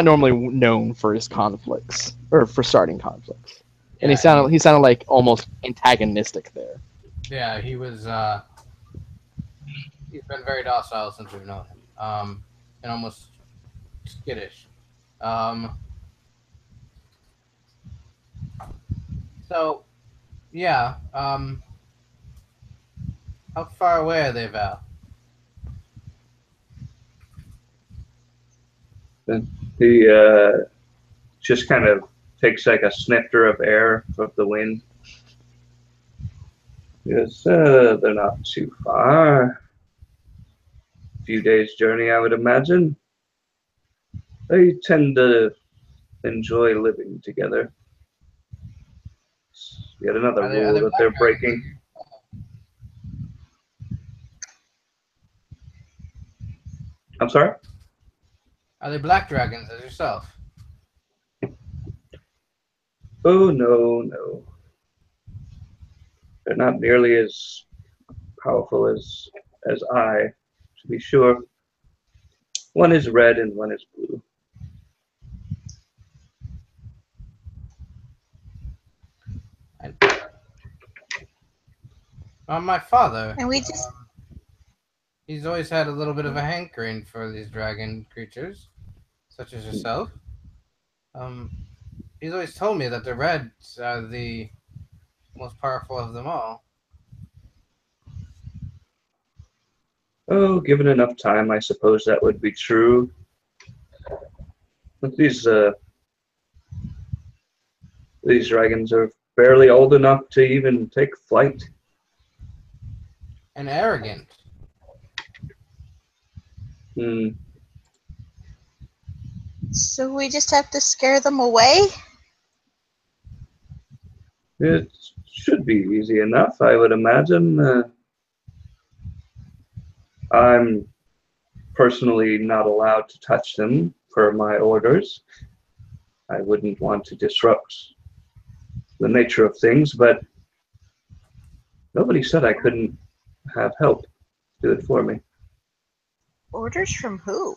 normally known for his conflicts or for starting conflicts. And he sounded like almost antagonistic there. Yeah, he was. He's been very docile since we've known him, and almost skittish. So, yeah. How far away are they, Val? He just kind of takes like a snifter of air of the wind. Yes, they're not too far. A few days' journey, I would imagine. They tend to enjoy living together. It's yet another Are they rule that they're black breaking. I'm sorry? Are they black dragons as yourself? Oh, no. They're not nearly as powerful as I, to be sure. One is red and one is blue. My father. And we just He's always had a little bit of a hankering for these dragon creatures, such as yourself. He's always told me that the Reds are the most powerful of them all. Oh, given enough time, I suppose that would be true. But these dragons are barely old enough to even take flight. And arrogant. So we just have to scare them away? It should be easy enough, I would imagine. I'm personally not allowed to touch them per my orders. I wouldn't want to disrupt the nature of things, but nobody said I couldn't have help do it for me. Orders from who?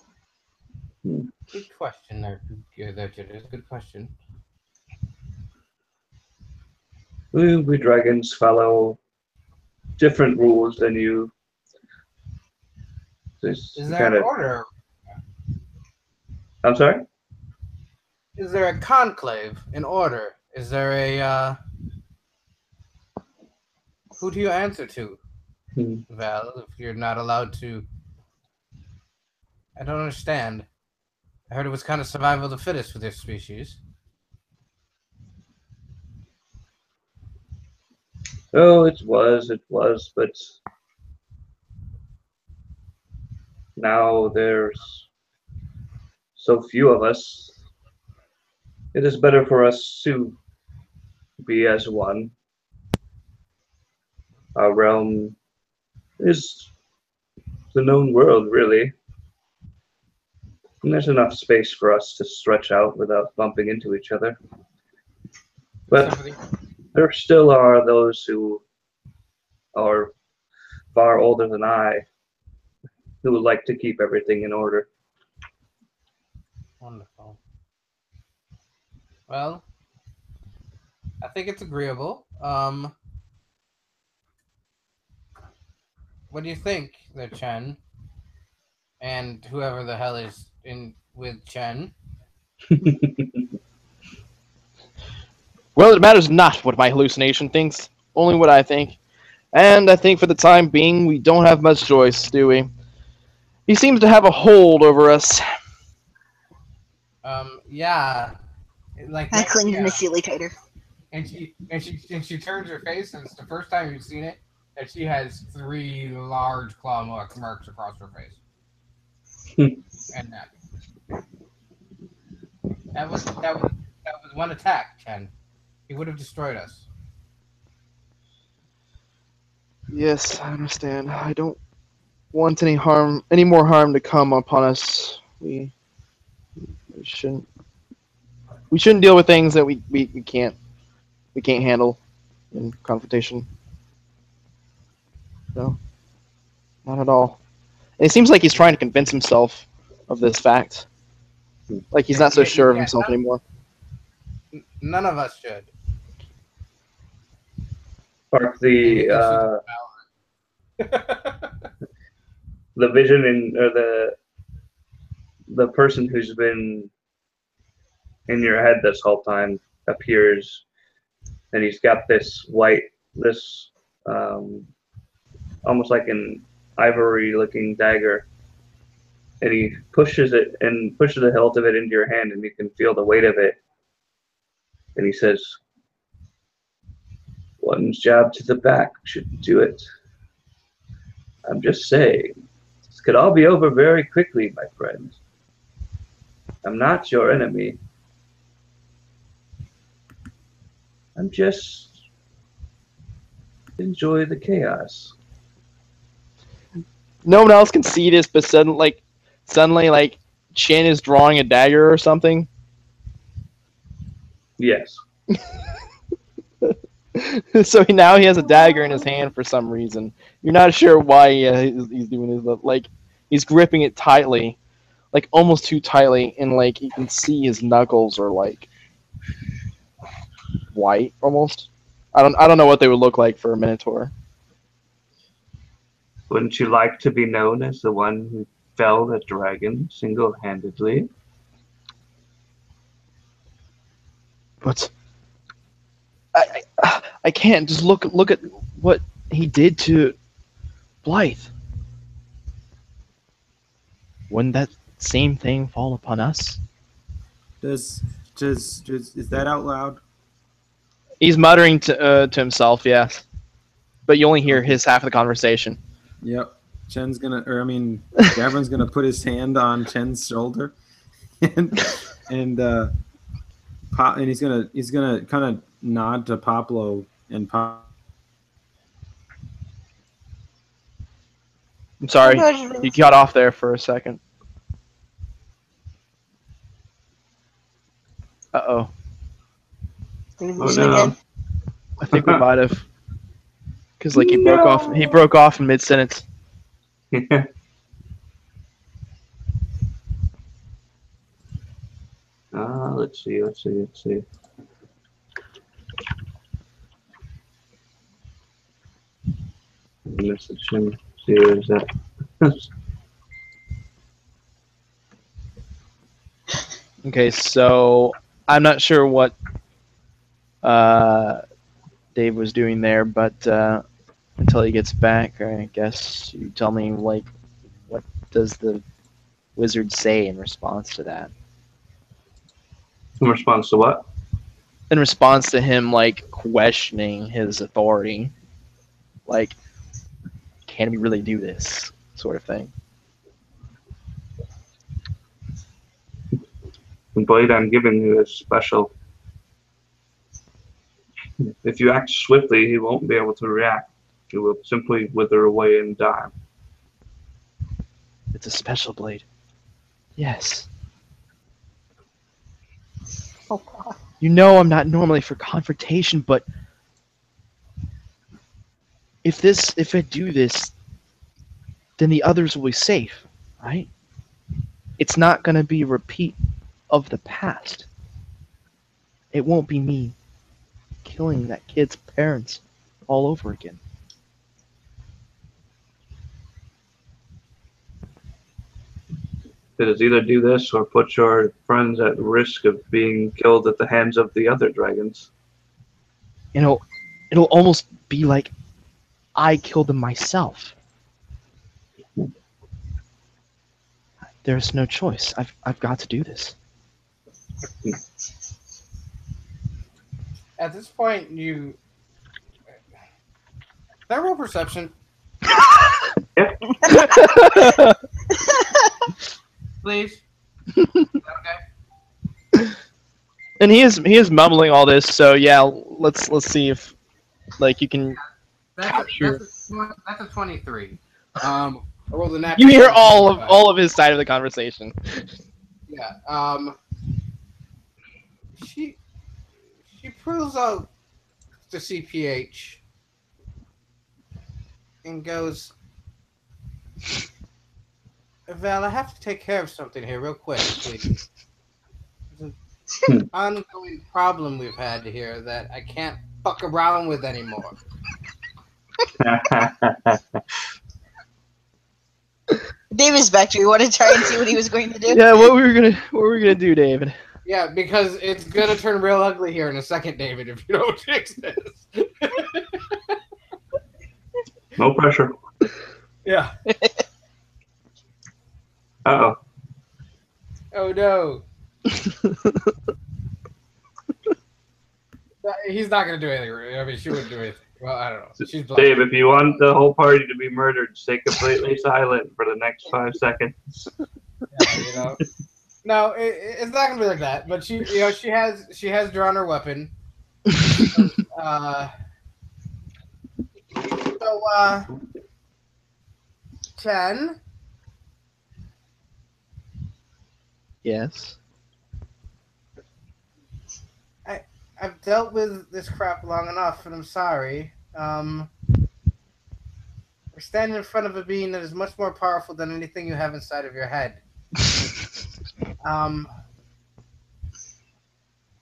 Good question there, Jitters. Good question. We dragons follow different rules than you. Is there an order? I'm sorry? Is there a conclave in order? Is there a who do you answer to? Val, if you're not allowed to, I don't understand. I heard it was kind of survival of the fittest for this species. Oh, it was, but now there's so few of us. It is better for us to be as one. Our realm is the known world, really. And there's enough space for us to stretch out without bumping into each other. But there still are those who are far older than I who would like to keep everything in order. Wonderful. Well, I think it's agreeable. What do you think, there, Chen? And whoever the hell is in with Chen? Well, it matters not what my hallucination thinks, only what I think. And I think for the time being, we don't have much choice, do we? He seems to have a hold over us. Yeah. Like I cling to Missy tighter. And she turns her face, and it's the first time you've seen it, and she has 3 large claw marks across her face. And that was one attack, Chen. He would have destroyed us. Yes, I understand. I don't want any more harm to come upon us. We shouldn't deal with things that we can't handle in confrontation. No, not at all. And it seems like he's trying to convince himself of this fact. Like he's not so sure of himself anymore. None of us should. Park the vision or the person who's been in your head this whole time appears, and he's got this almost like an ivory-looking dagger, and he pushes the hilt of it into your hand, and you can feel the weight of it. And he says, "One jab to the back should do it. I'm just saying, this could all be over very quickly, my friend. I'm not your enemy. I'm just enjoy the chaos." No one else can see this, but suddenly, Chin is drawing a dagger or something. Yes. So now he has a dagger in his hand for some reason. You're not sure why he's doing this, but he's gripping it tightly, like almost too tightly, and you can see his knuckles are white almost. I don't know what they would look like for a Minotaur. Wouldn't you like to be known as the one who felled a dragon single-handedly? But I can't just look at what he did to Blythe. Wouldn't that same thing fall upon us? Is that out loud? He's muttering to himself, yes. But you only hear his half of the conversation. Yep. Devran's gonna put his hand on Chen's shoulder, and he's gonna kind of nod to Pablo and Pop. I'm sorry, you got off there for a second. Uh-oh. No. I think we might have. Because he broke off in mid-sentence. Yeah. Let's see. message him. See where he's at. Okay, so I'm not sure what Dave was doing there, but until he gets back, I guess you tell me, like, what does the wizard say in response to that? In response to what? In response to him, like, questioning his authority. Like, can we really do this? Sort of thing. The blade I'm giving you is special. If you act swiftly, he won't be able to react. He will simply wither away and die. It's a special blade. Yes. Oh god. You know I'm not normally for confrontation, but if I do this, then the others will be safe, right? It's not going to be a repeat of the past. It won't be me killing that kid's parents all over again. It is either do this or put your friends at risk of being killed at the hands of the other dragons. You know, it'll almost be like I killed them myself. There's no choice. I've got to do this. At this point, you. That roll perception, Yeah. please. Okay. And he is mumbling all this, so yeah, let's see if like you can capture. That's a 23. I rolled a nat. You hear all of his side of the conversation. Yeah. She pulls out the CPH and goes, Val, I have to take care of something here real quick, please. There's an ongoing problem we've had here that I can't fuck around with anymore. David's back. Do you want to try and see what he was going to do? Yeah, what were we gonna do, David? Yeah, because it's gonna turn real ugly here in a second, David, if you don't fix this. No pressure. Yeah. Uh-oh. Oh no. He's not gonna do anything. I mean, she wouldn't do anything. Well, I don't know. She's black. Dave, if you want the whole party to be murdered, stay completely silent for the next 5 seconds. Yeah, you know. No, it's not gonna be like that. But she has drawn her weapon. So 10. Yes. I've dealt with this crap long enough, and I'm sorry. We're standing in front of a being that is much more powerful than anything you have inside of your head.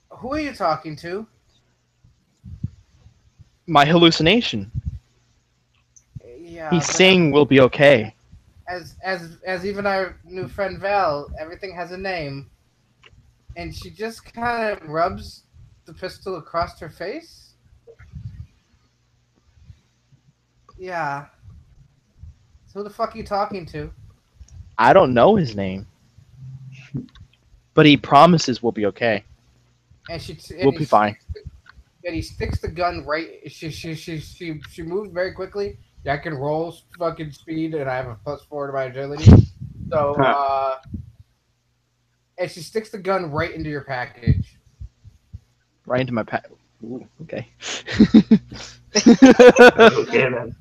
Who are you talking to? My hallucination. Yeah. He's saying we'll be okay. As even our new friend Val, everything has a name, and she just kind of rubs the pistol across her face. Yeah. So who the fuck are you talking to? I don't know his name, but he promises we'll be okay. And We'll be fine. And he sticks the gun right. She moves very quickly. Yeah, I can roll fucking speed, and I have a +4 to my agility. So, and she sticks the gun right into your package. Right into my pack. Ooh, okay. Okay, then.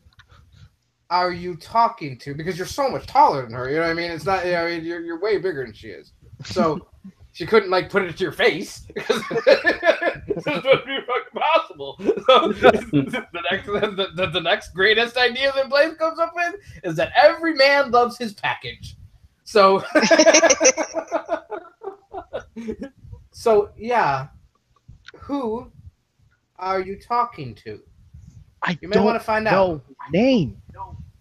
Are you talking to? Because you're so much taller than her. You know what I mean? It's not. You know, you're way bigger than she is. So she couldn't like put it to your face because this would be fucking possible. So the next greatest idea that Blythe comes up with is that every man loves his package. So so yeah, who are you talking to? I You may don't want to find know out. his name.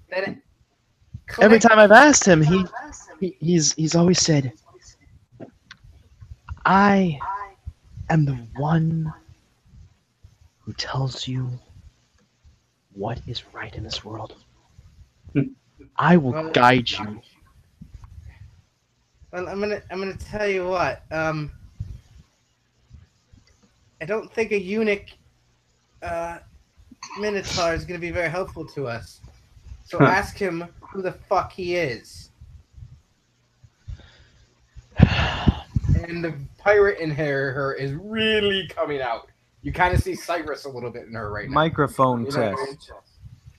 Then Every click- time I've asked him, he's always said, "I am the one who tells you what is right in this world. I will Well- guide you." Well, I'm gonna tell you what. I don't think a eunuch minotaur is gonna be very helpful to us. So ask him who the fuck he is. And the pirate in her is really coming out. You kind of see Cyrus a little bit in her right now. Microphone You know what I mean? test.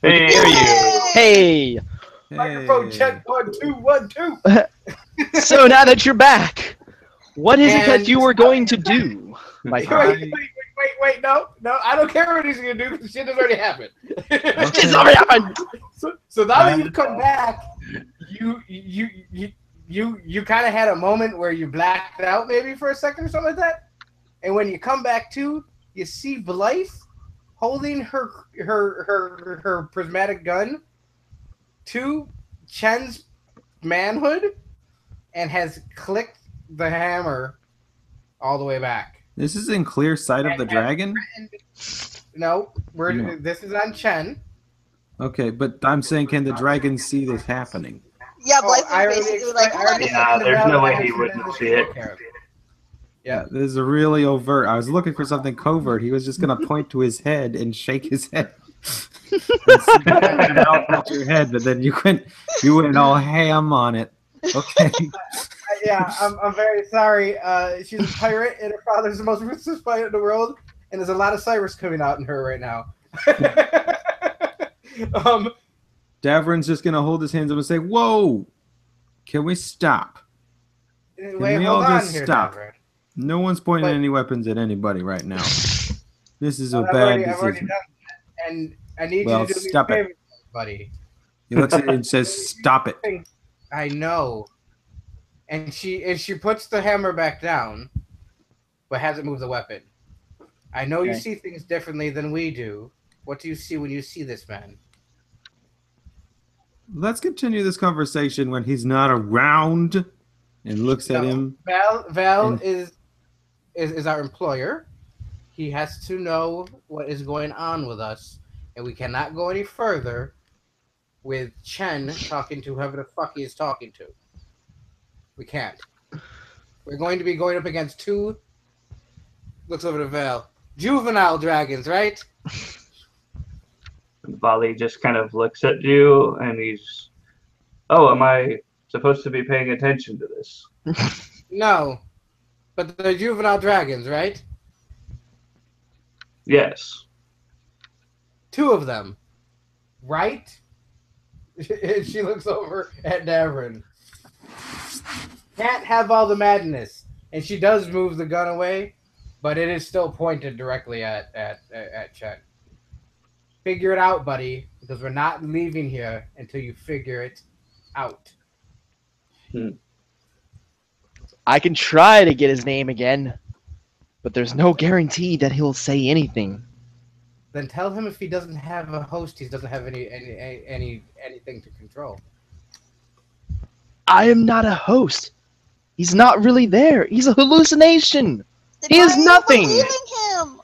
We can hear you. Hey, Microphone Hey. check 1 2 1 2. so now that you're back, what is it that And- you were going to do, my Wait, friend? wait, no, I don't care what he's gonna do because shit has already happened. It's already happened. So now that you've come back, you kind of had a moment where you blacked out maybe for a second or something like that, and when you come back to, you see Blythe holding her prismatic gun to Chen's manhood, and has clicked the hammer all the way back. This is in clear sight of the dragon? No, No. this is on Chen. Okay, but I'm saying, can the dragon see this happening? Yeah, Oh, Blythe I was already basically like, explained- I already Yeah, explained there's the no way value he of wouldn't this see it. take care of it. Yeah, this is really overt. I was looking for something covert. He was just gonna point to his head and shake his head. Out your head, but then you went all ham on it. Okay. Yeah, I'm very sorry. She's a pirate, and her father's the most ruthless pirate in the world, and there's a lot of Cyrus coming out in her right now. Devran's just gonna hold his hands up and say, "Whoa! Can we stop? Wait, we hold all on just here, stop? Deborah. No one's pointing But- any weapons at anybody right now. This is a I've bad already decision." done that, and I need Well, you to do me a stop it. favor, buddy. He looks at it and says, "Stop it." I know. And she puts the hammer back down, but hasn't moved the weapon. I know you Okay. see things differently than we do. What do you see when you see this man? Let's continue this conversation when he's not around. And looks at No. him. Val And- is our employer. He has to know what is going on with us, and we cannot go any further with Chen talking to whoever the fuck he is talking to. We can't. We're going to be going up against two. Looks over to Val. Juvenile dragons, right? Váli just kind of looks at you and he's, "Oh, am I supposed to be paying attention to this?" No, but they're juvenile dragons, right? Yes. Two of them, right? And she looks over at Devran. Can't have all the madness, and she does move the gun away, but it is still pointed directly at Chen. Figure it out, buddy, because we're not leaving here until you figure it out. I can try to get his name again, but there's no guarantee that he'll say anything. Then tell him if he doesn't have a host, he doesn't have anything to control. I am not a host. He's not really there. He's a hallucination. He is Why are you nothing. believing him?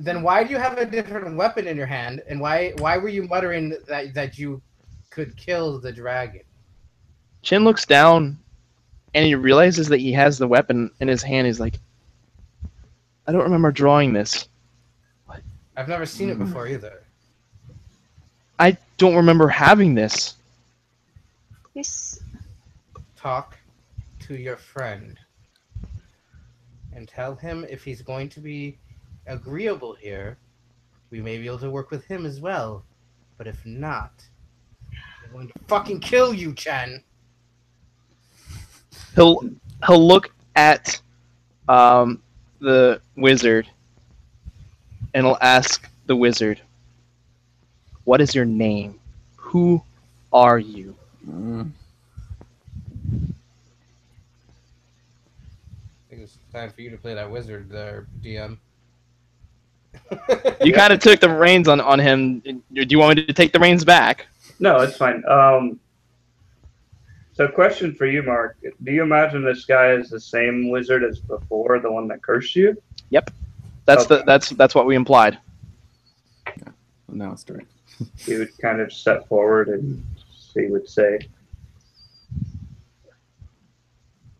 Then why do you have a different weapon in your hand, and why were you muttering that you could kill the dragon? Chin looks down, and he realizes that he has the weapon in his hand. He's like, I don't remember drawing this. I've never seen it before either. I don't remember having this. He's- Talk to your friend and tell him if he's going to be agreeable here, we may be able to work with him as well. But if not, I'm going to fucking kill you, Chen. He'll look at the wizard, and he'll ask the wizard, "What is your name? Who are you?" I think it's time for you to play that wizard there, DM. You kind of took the reins on him. Do you want me to take the reins back? No, it's fine. So, question for you, Mark. Do you imagine this guy is the same wizard as before, the one that cursed you? Yep. That's Okay. that's what we implied. Well, now it's direct. He would kind of step forward and he would say,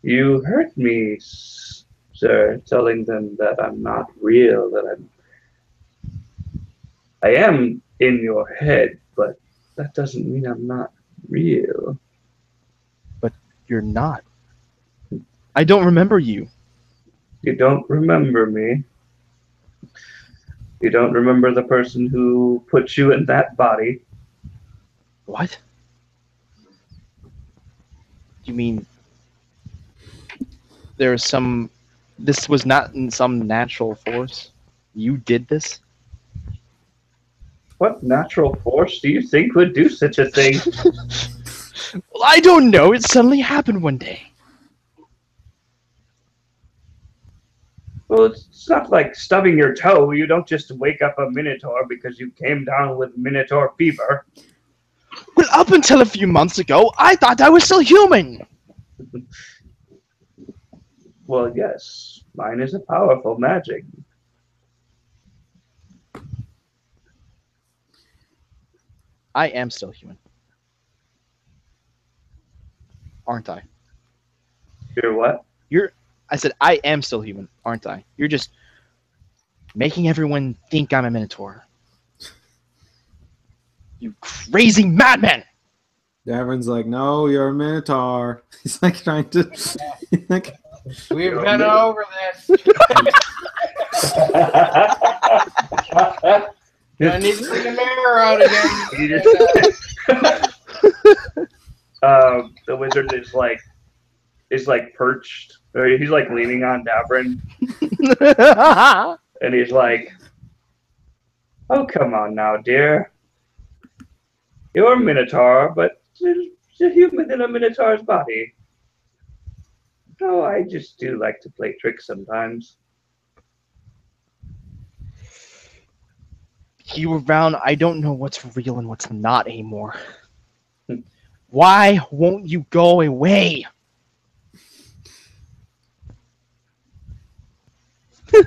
"You hurt me, sir, telling them that I'm not real, that I am in your head, but that doesn't mean I'm not real." You're not. I don't remember you. You don't remember me. You don't remember the person who put you in that body. What? You mean there's some... This was not in some natural force? You did this? What natural force do you think would do such a thing? Well, I don't know. It suddenly happened one day. Well, it's not like stubbing your toe. You don't just wake up a Minotaur because you came down with Minotaur fever. Well, up until a few months ago, I thought I was still human. Well, yes. Mine is a powerful magic. I am still human. Aren't I? You're what? I said, I am still human, aren't I? You're just making everyone think I'm a Minotaur. You crazy madman! Devran's like, no, you're a Minotaur. He's like trying to. Like, We've been over this. I need to bring the mirror out again. The wizard is like perched, or he's like leaning on Devran, and he's like, "Oh, come on now, dear. You're a Minotaur, but it's a human in a Minotaur's body. Oh, I just do like to play tricks sometimes." You around, I don't know what's real and what's not anymore. Why won't you go away? I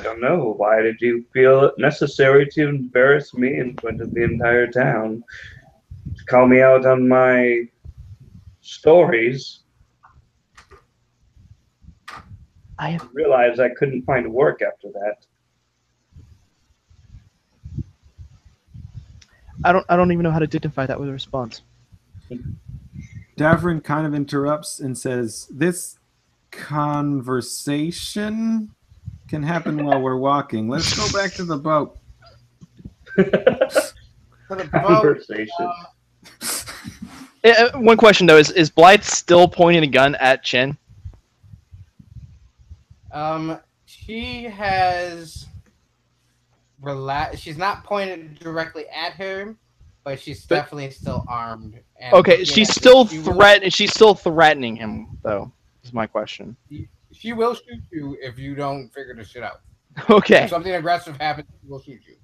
don't know. Why did you feel it necessary to embarrass me in front of the entire town? To call me out on my stories? I realized I couldn't find work after that. I don't even know how to dignify that with a response. Devran kind of interrupts and says, "This conversation can happen while we're walking. Let's go back to the boat." Conversation. One question though, is Blythe still pointing a gun at Chin? She has she's not pointed directly at him, but she's definitely still armed. And Okay, she's still threatening him though. Is my question. She will shoot you if you don't figure this shit out. Okay. If something aggressive happens, she will shoot you.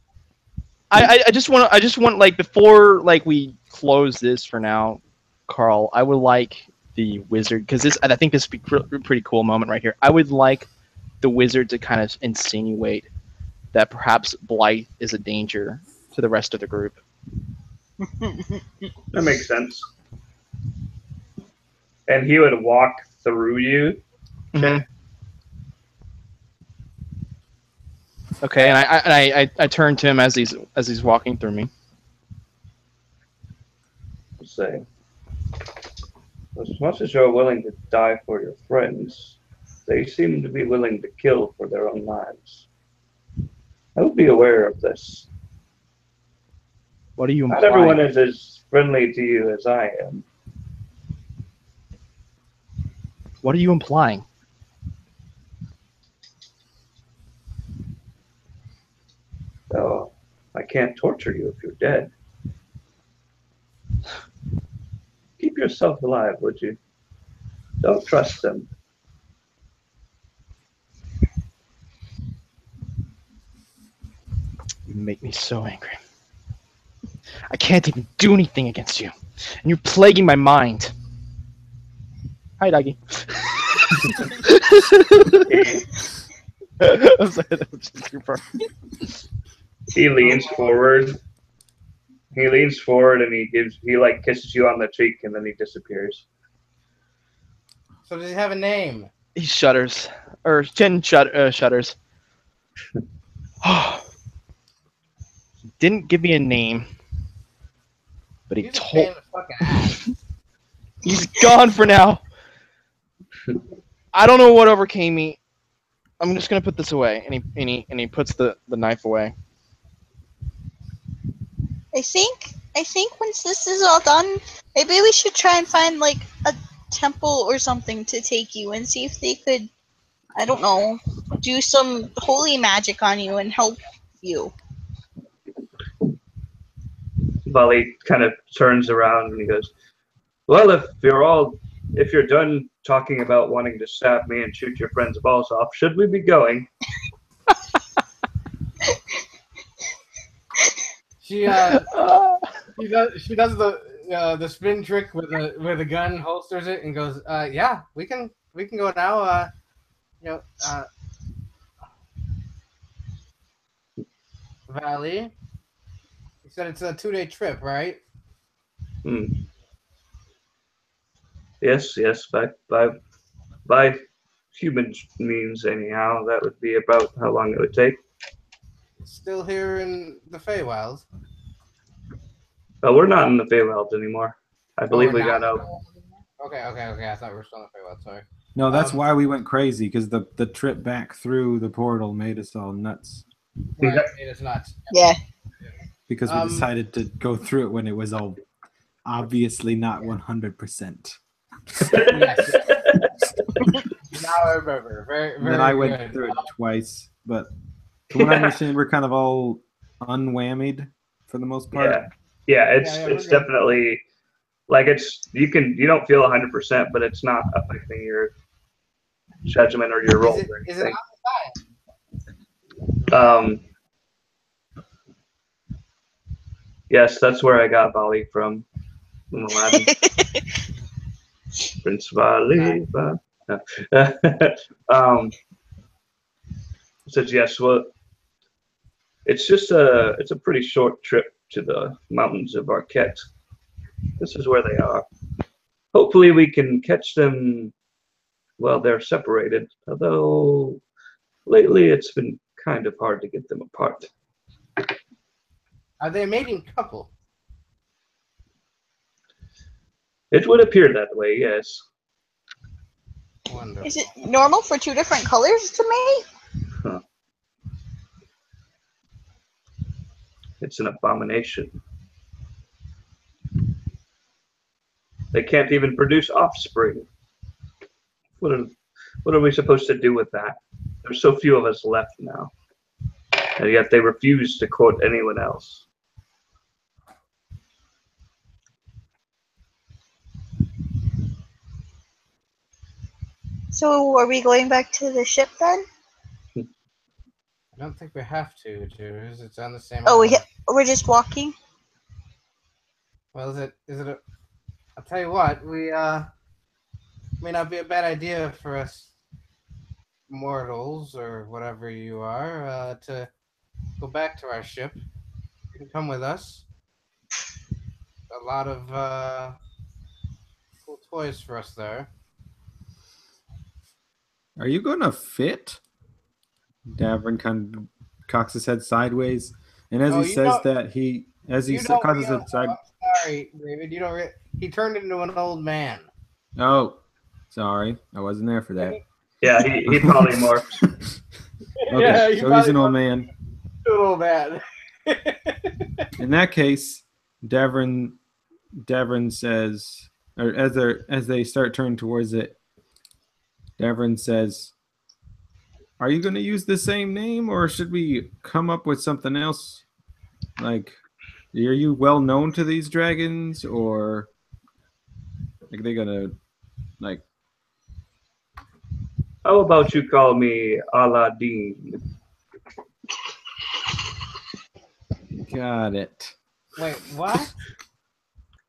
I just want like before like we close this for now, Carl. I would like the wizard because I think this would be a pretty cool moment right here. I would like the wizard to kind of insinuate that perhaps Blythe is a danger to the rest of the group. That makes sense. And he would walk through you. Mm-hmm. Okay, and I turn to him as he's walking through me. Say, as much as you're willing to die for your friends, they seem to be willing to kill for their own lives. I would be aware of this. What do you imply? Not everyone is as friendly to you as I am. What are you implying? Oh, I can't torture you if you're dead. Keep yourself alive, would you? Don't trust them. make me so angry. I can't even do anything against you, and you're plaguing my mind. Hi, doggy. I'm sorry, that was just too far. He leans forward. He leans forward and he like kisses you on the cheek and then he disappears. So does he have a name? He shudders, or Jen shudders. Didn't give me a name, but he He's a told. pain in the fucking ass. He's gone for now. I don't know what overcame me. I'm just gonna put this away, and he puts the knife away. I think once this is all done, maybe we should try and find like a temple or something to take you and see if they could, I don't know, do some holy magic on you and help you. Váli kind of turns around and he goes, "Well, if you're done talking about wanting to stab me and shoot your friend's balls off, should we be going?" She does the spin trick with a gun, holsters it, and goes, "Yeah, we can go now." Váli, you said it's a 2-day trip, right? Yes. By human means, anyhow, that would be about how long it would take. Still here in the Feywilds. But we're not in the Feywilds anymore. I believe we got out. Okay. I thought we were still in the Feywilds. Sorry. No, that's why we went crazy, because the trip back through the portal made us all nuts. Right, it is nuts. Yeah. Because we decided to go through it when it was all obviously not 100%. Yes. Now I remember. Very And then I good. went through it twice, but from what I understand, we're kind of all unwhammied for the most part. Yeah, it's definitely like you don't feel 100%, but it's not affecting your judgment or your roll. Is it on the side? Yes, that's where I got Váli from Aladdin. Prince Váli. Says yes. Well, it's a pretty short trip to the mountains of Arquette. This is where they are. Hopefully, we can catch them while they're separated. Although lately, it's been kind of hard to get them apart. Are they a mating couple? It would appear that way, yes. Wonderful. Is it normal for two different colors to mate? Huh. It's an abomination. They can't even produce offspring. What are we supposed to do with that? There's so few of us left now. And yet they refuse to court anyone else. So are we going back to the ship then? I don't think we have to, Jules. It's on the same. Oh, island. we're just walking? Well, is it I'll tell you what, we may not be a bad idea for us mortals or whatever you are to go back to our ship. You can come with us. A lot of cool toys for us there. Are you going to fit? Devran kind of cocks his head sideways, and as he says that, cocks his head side. Sorry, David. You don't. He turned into an old man. Oh, sorry, I wasn't there for that. Yeah, he polymorphed. Okay, Yeah, so he's an old man. An old man. In that case, Devran says, or as they start turning towards it, Devran says, "Are you going to use the same name, or should we come up with something else? Like, are you well known to these dragons, or are they gonna like?" How about you call me Aladdin? Got it. Wait, what?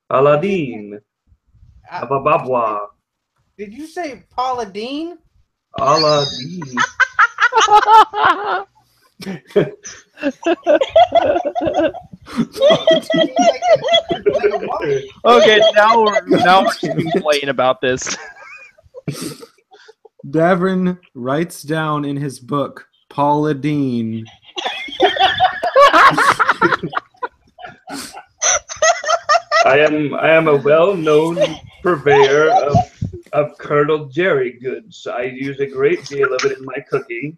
Aladdin. Uh, Abababwa. Did you say Paula Dean? Aladdin. Okay, now we're complaining about this. Devran writes down in his book, Paula Dean. I am a well-known purveyor of curdled jerry goods. I use a great deal of it in my cooking,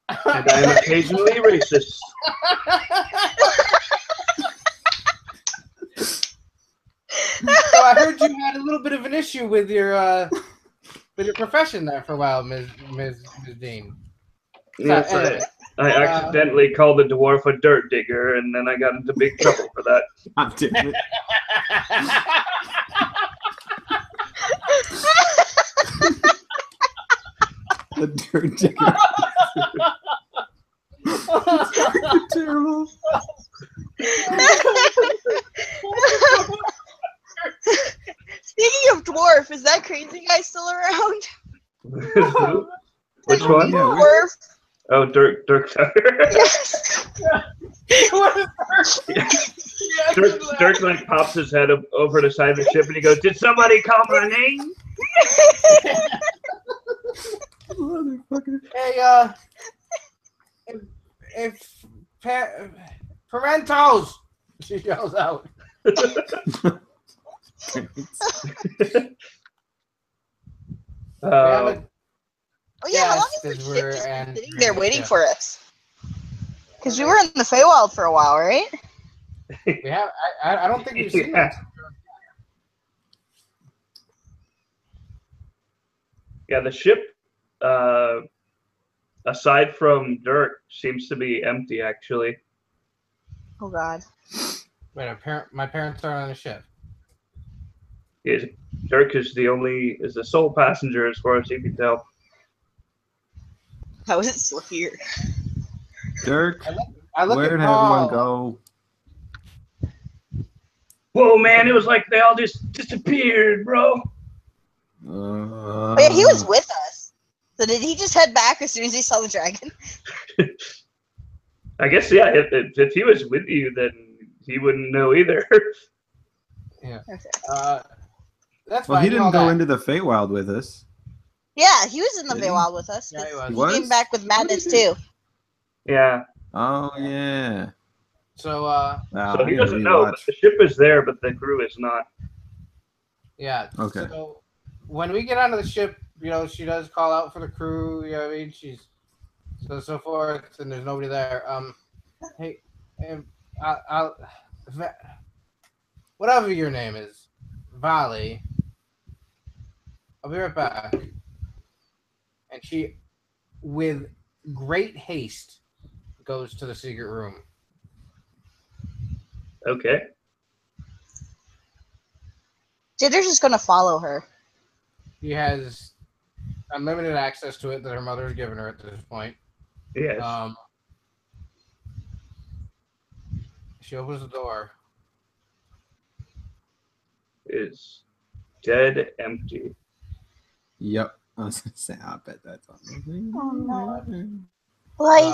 and I am occasionally racist. So I heard you had a little bit of an issue with your profession there for a while, Ms. Dean. Yes, anyway, I accidentally called the dwarf a dirt digger, and then I got into big trouble for that. God damn it. The dirt digger. Terrible. Speaking of dwarf, is that crazy guy still around? Which one? Yeah, Dwarf. Oh, Dirk Yes. Dirk like pops his head up over the side of the ship and he goes, "Did somebody call my name?" Hey, if Parentos, she yells out. Oh yeah, how long Yes, has the we're ship just been and- sitting there waiting yeah. for us? Because we were in the Feywild for a while, right? We have. I don't think we've seen Yeah. that. Yeah, the ship, aside from Dirk, seems to be empty, actually. Oh god. Wait, my parents are on a ship. Dirk is the sole passenger as far as you can tell. How is it still here? Dirk, I look where'd at Paul. everyone go? Whoa, man, it was like they all just disappeared, bro. Oh yeah, he was with us. So did he just head back as soon as he saw the dragon? I guess, yeah, if he was with you, then he wouldn't know either. Yeah. Okay. That's Well, fine. he do didn't all go that. into the Feywild with us. Yeah, he was in the Did he? Feywild with us. Yeah, he was. He He came was? back with madness too. Yeah. Oh, yeah. So, Wow, So I he need to doesn't know, but rewatch. the ship is there, but the crew is not. yeah. Okay. So when we get onto the ship, she does call out for the crew. You know what I mean? She's so forth, and there's nobody there. Hey, I'll whatever your name is, Váli. I'll be right back. And she, with great haste, goes to the secret room. Okay. Jitter's just gonna follow her. She has unlimited access to it that her mother has given her at this point. Yes. She opens the door. Is dead empty. Yep. I was going to say, I bet that's on. Oh no. Blythe,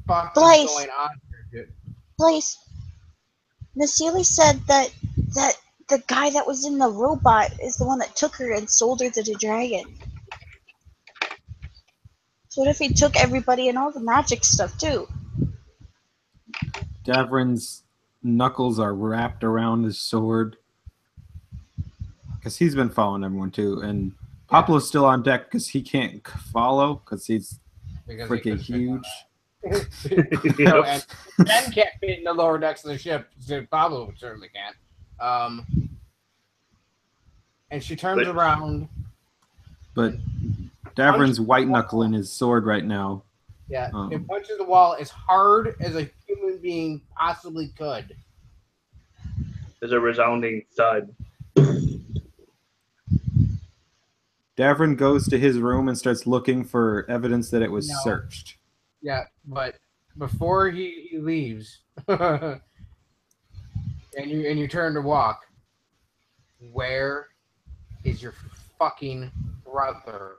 Fuck Blythe. is going on here, dude? Blythe. Miss Seeley said that the guy that was in the robot is the one that took her and sold her to the dragon. So what if he took everybody and all the magic stuff too? Devran's knuckles are wrapped around his sword. Because he's been following everyone too. And Pablo's still on deck because he can't follow because he's Because freaking huge. And Ben can't fit in the lower decks of the ship. So Pablo certainly can't. And she turns around. But Devran's white knuckling his sword right now. Yeah, it punches the wall as hard as a human being possibly could. There's a resounding thud. Devran goes to his room and starts looking for evidence that it was searched. Yeah, but before he leaves, and you turn to walk. Where is your fucking brother?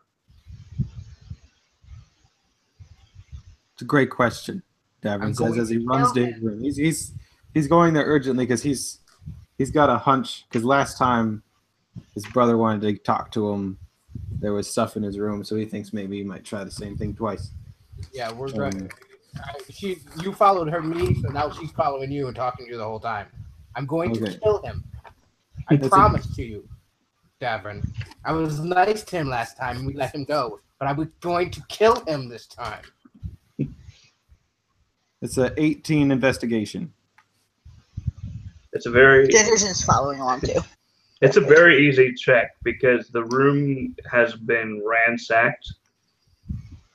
It's a great question. Devran I'm says going as he to runs kill to his room. He's going there urgently because he's got a hunch. Because last time his brother wanted to talk to him, there was stuff in his room, so he thinks maybe he might try the same thing twice. Yeah, we're driving. You followed me, so now she's following you and talking to you the whole time. I'm going to kill him. I promise to you, Devran. I was nice to him last time and we let him go, but I was going to kill him this time. It's an 18 investigation. It's a very Dickerson's following along too. It's a very easy check because the room has been ransacked.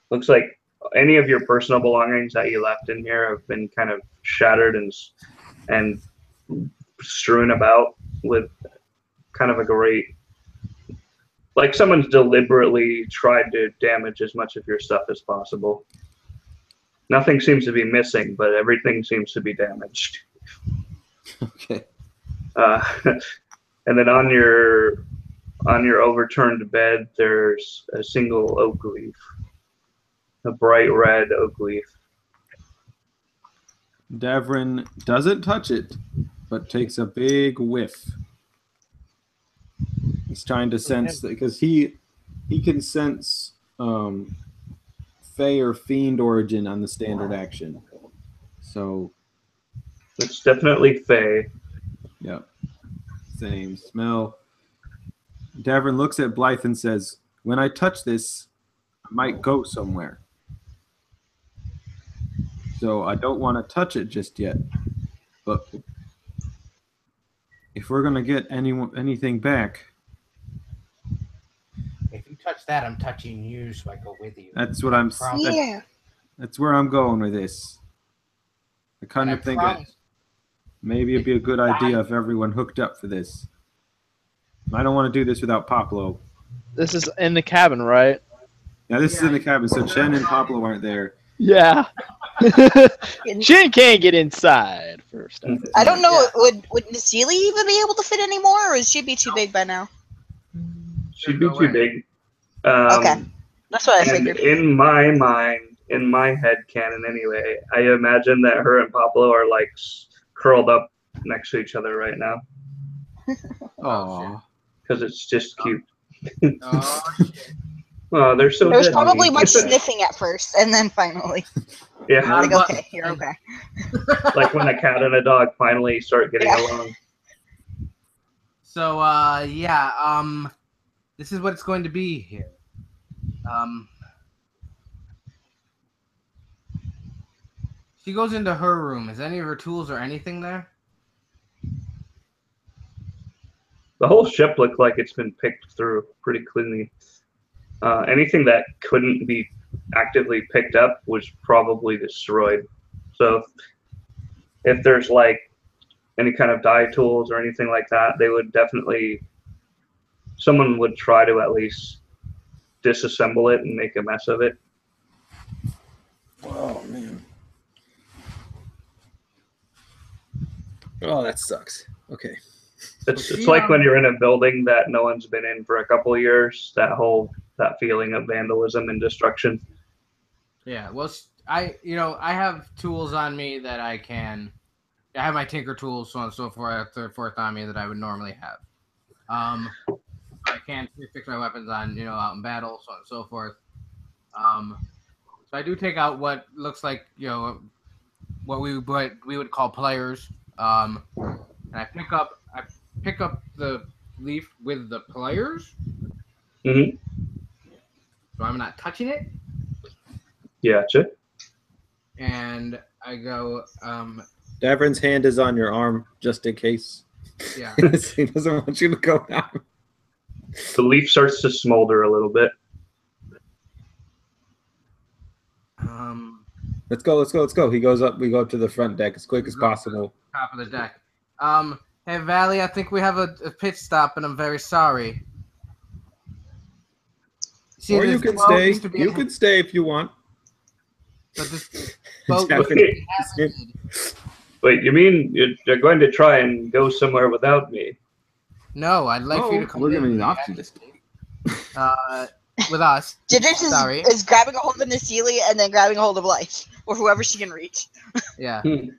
Looks like any of your personal belongings that you left in here have been kind of shattered and strewn about with kind of a great, like someone's deliberately tried to damage as much of your stuff as possible. Nothing seems to be missing, but everything seems to be damaged. Okay. And then on your overturned bed, there's a single oak leaf, a bright red oak leaf. Devran doesn't touch it, but takes a big whiff. He's trying to sense because he can sense Faye or Fiend origin on the standard action. So it's definitely Faye. Yep. Same smell. Devran looks at Blythe and says, "When I touch this, I might go somewhere. So I don't want to touch it just yet. But if we're gonna get anything back, if you touch that, I'm touching you, so I go with you. That's what I'm. Yeah. That's where I'm going with this. I kind of think maybe it'd be a good idea if everyone hooked up for this. I don't want to do this without Poplo. This is in the cabin, right? Yeah, this is in the cabin, so Chen and Poplo aren't there. Yeah. Chen can't get inside first. I don't know. Would Nasili even be able to fit anymore, or is she be too big by now? She'd be too big. Okay, that's what I and figured. In my mind, in my head canon anyway, I imagine that her and Pablo are like curled up next to each other right now. Oh, because it's just cute. Oh, shit. Oh, they're so. There was deadly. probably much sniffing at first, and then finally, Yeah, like, okay, you're okay. like when a cat and a dog finally start getting along. So, this is what it's going to be here. She goes into her room. Is any of her tools or anything there? The whole ship looked like it's been picked through pretty cleanly. Anything that couldn't be actively picked up was probably destroyed. So if there's like any kind of dye tools or anything like that, they would definitely, someone would try to at least disassemble it and make a mess of it. Oh man. Oh, that sucks. Okay. It's like when you're in a building that no one's been in for a couple of years, that feeling of vandalism and destruction. Yeah, well, I have tools on me that I have my tinker tools, so on and so forth on me that I would normally have. I can't fix my weapons on, out in battle, so on and so forth. So I do take out what looks like, what we would call players. And I pick up the leaf with the players. Mm-hmm. So I'm not touching it. Gotcha. And I go, Devran's hand is on your arm just in case. Yeah. He doesn't want you to go down. The leaf starts to smolder a little bit. Let's go. He goes up. We go up to the front deck as quick as possible. Top of the deck. Hey, Váli, I think we have a pit stop, and I'm very sorry. See, Or you can stay. You can stay if you want. But this boat Wait, you mean you're going to try and go somewhere without me? No, I'd like for you to come we're in giving with options. with us. Ginger Sorry. is grabbing a hold of Nacili and then grabbing a hold of Blythe, or whoever she can reach. Yeah. Hmm.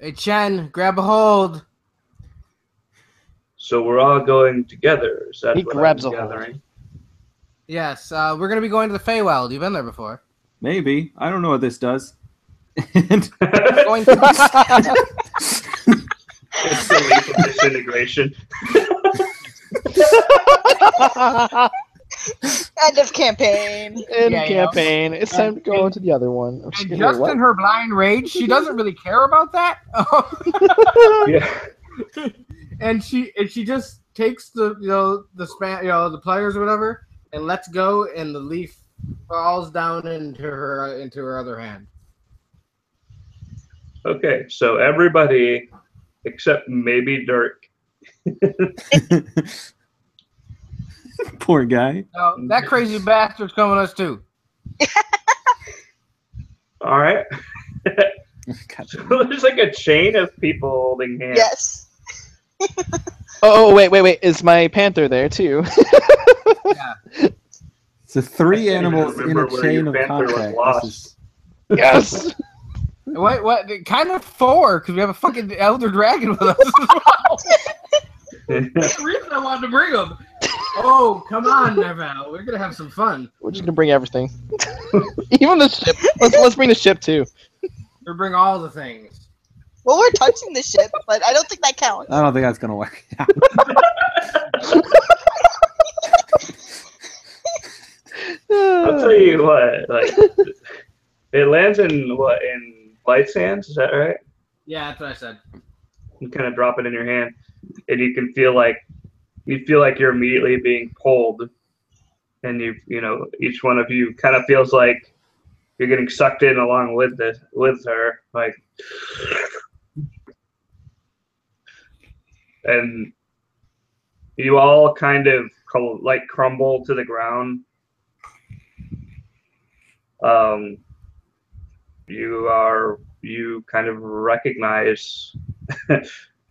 Hey, Chen, grab a hold. So we're all going together. Is that He what grabs I'm a hold. gathering? Yes, we're gonna be going to the Feywild. You've been there before. Maybe. I don't know what this does. And Going to It's the lethal disintegration. End of campaign. End Yeah, campaign. It's time to go and- to the other one. I'm just and kidding. just Wait, in her blind rage, she doesn't really care about that. Yeah. and she just takes the the pliers or whatever and lets go, and the leaf falls down into her other hand. Okay, so everybody except maybe Dirk. poor guy. Now, that crazy bastard's coming us too. All right. God. So there's like a chain of people holding hands. Yes. Oh, wait. Is my panther there too? Yeah. So three I can't even animals in remember a where chain your of panther was contact. lost. This is Yes. What? Kind of four, because we have a fucking elder dragon with us as well. That's the reason I wanted to bring him. Oh, come on, Nerval. We're gonna have some fun. We're just gonna bring everything, even the ship. Let's bring the ship too. We bring all the things. Well, we're touching the ship, but I don't think that counts. I don't think that's gonna work. I'll tell you what, like it lands in Blythe's hands, is that right? Yeah, that's what I said. You kind of drop it in your hand, and you can feel like you're immediately being pulled, and each one of you kind of feels like you're getting sucked in along with her, like, and you all kind of crumble to the ground. You kind of recognize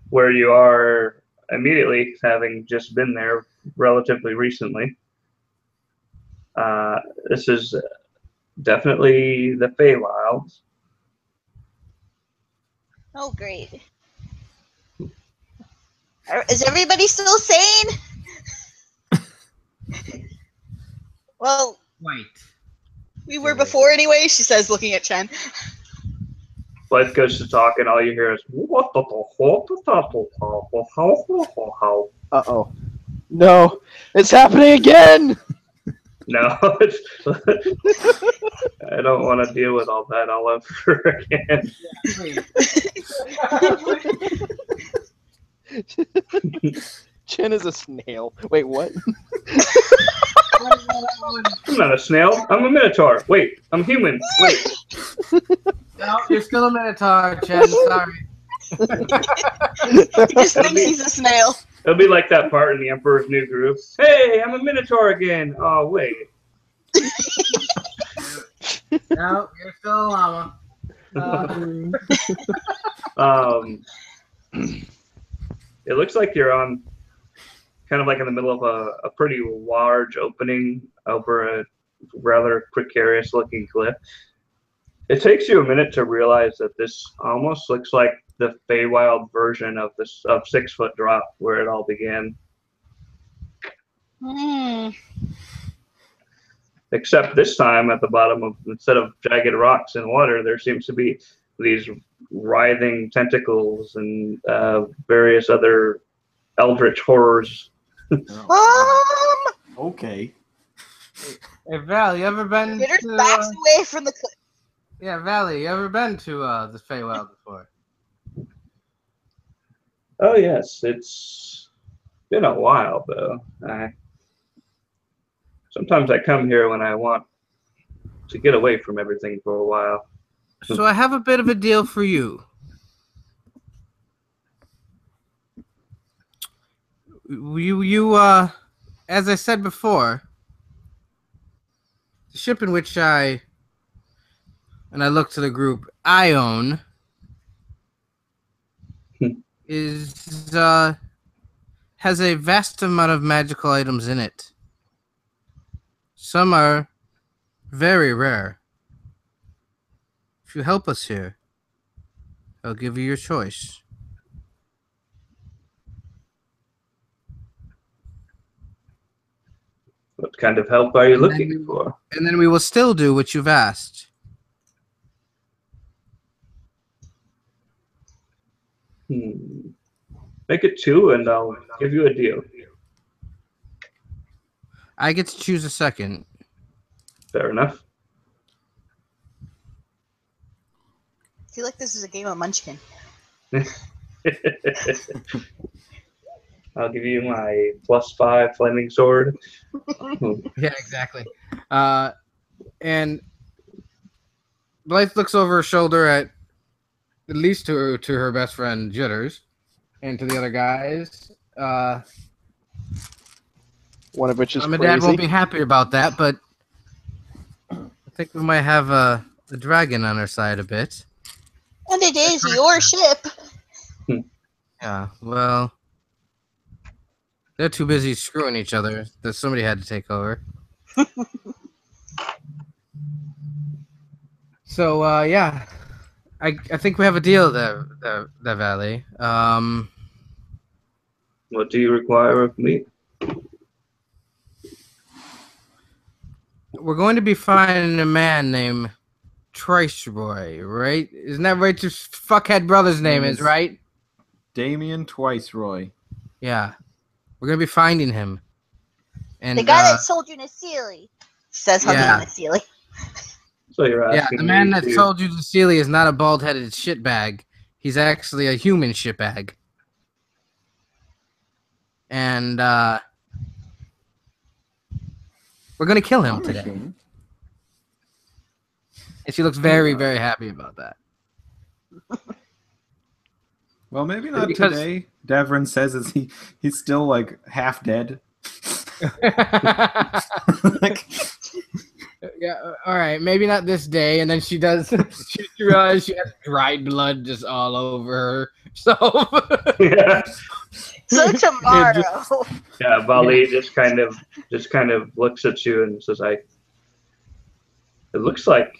where you are immediately, having just been there relatively recently. This is definitely the Feywilds. Oh, great. Is everybody still sane? Well, Wait. we were before anyway, she says, looking at Chen. Blythe goes to talk, and all you hear is Uh-oh. No, it's happening again. no. I don't want to deal with all that all over again. Chen is a snail. Wait, what? I'm not a snail. I'm a minotaur. Wait, I'm human. Wait. No, you're still a Minotaur, Chen. Sorry. He just thinks he's a snail. It'll be like that part in the Emperor's New Groove. Hey, I'm a minotaur again. Oh, wait. No, you're still a llama. It looks like you're on kind of like in the middle of a pretty large opening over a rather precarious looking cliff. It takes you a minute to realize that this almost looks like the Feywild version of 6 Foot Drop, where it all began. Except this time, at the bottom instead of jagged rocks and water, there seems to be these writhing tentacles and various other eldritch horrors. Okay. Hey, Val, you ever been Get her to... backs away from the cliff. Yeah, Valley, you ever been to the Feywild before? Oh yes, it's been a while though. Sometimes I come here when I want to get away from everything for a while. So I have a bit of a deal for you. You as I said before, the ship in which I look to the group I own is has a vast amount of magical items in it. Some are very rare. If you help us here, I'll give you your choice. What kind of help are you And then looking for? And then we will still do what you've asked. Make it 2 and I'll give you a deal. I get to choose a second. Fair enough. I feel like this is a game of Munchkin. I'll give you my +5 flaming sword. Yeah, exactly. And Blythe looks over her shoulder at least to her best friend Jitters, and to the other guys. One of which is Mom and crazy. Dad won't be happy about that, but I think we might have a dragon on our side a bit. And it is your ship. Yeah, well, they're too busy screwing each other that somebody had to take over. So, yeah, I think we have a deal there, Váli. What do you require of me? We're going to be finding a man named Truesight, right? Isn't that right? Your fuckhead brother's name is, right? Damien Twiceroy. Yeah. We're going to be finding him. And, The guy that sold you Nasili. Says something Yeah. Nasili. So you're yeah, asking the man me that to... sold you to Celia is not a bald-headed shitbag. He's actually a human shitbag. And, we're going to kill him today. And she looks very, very happy about that. Well, maybe not Because- today. Devran says he's still like half dead. Like, Yeah, all right, maybe not this day. And then she does. She realizes she has dried blood just all over her. So Yeah, So tomorrow. yeah. Váli just kind of looks at you and says, It looks like,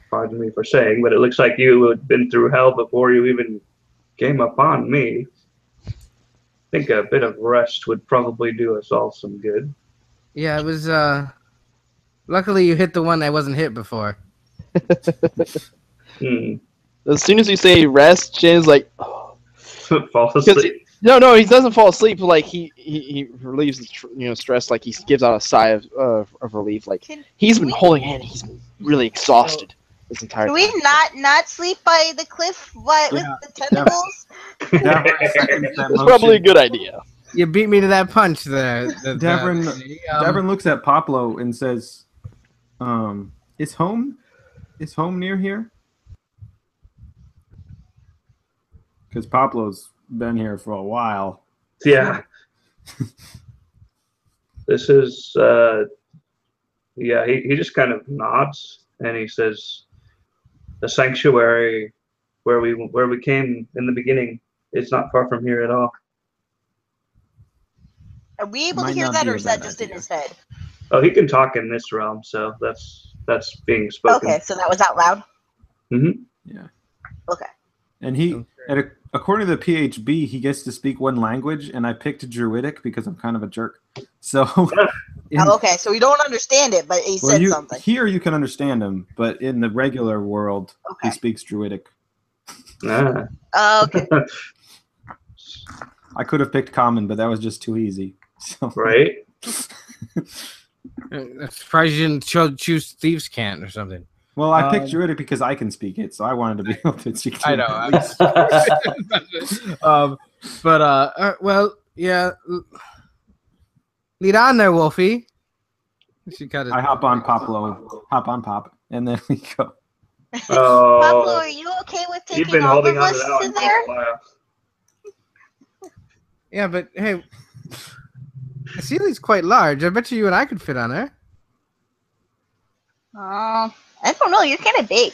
pardon me for saying, but it looks like you had been through hell before you even came upon me. I think a bit of rest would probably do us all some good." yeah, it was. Luckily, you hit the one that wasn't hit before. As soon as you say rest, Shin's like, Fall asleep. no, he doesn't fall asleep. But like he relieves the stress. Like he gives out a sigh of relief. Like he's been holding in. He's been really exhausted this entire Can time. we not sleep by the cliff with the tentacles? It's probably a good idea. You beat me to that punch there. Devran looks at Poplo and says, "Is home near here?" Because Poplo's been here for a while. Yeah. This is, yeah, he just kind of nods and he says, "The sanctuary where we came in the beginning is not far from here at all." Are we able to Might hear not that, be or a is that bad just in idea. his head? Oh, he can talk in this realm, so that's being spoken. Okay, so that was out loud. Yeah. Okay. And according to the PHB, he gets to speak one language, and I picked Druidic because I'm kind of a jerk. So Oh, okay, so we don't understand it, but he said something. here you can understand him, but in the regular world, Okay. he speaks Druidic. Ah. Okay. I could have picked Common, but that was just too easy. So Right? I'm surprised you didn't choose Thieves' Cant or something. Well, I picked Druidic because I can speak it, so I wanted to be able to speak to I it know. at least. Well, yeah. Lead on there, Wolfie. She cut it. I hop on Pop, and then we go. Oh, Pablo, are you okay with you've taking been all holding of on to us that one in for there? a while. Yeah, but hey, Celia's quite large. I bet you and I could fit on her. I don't know. You're kind of big.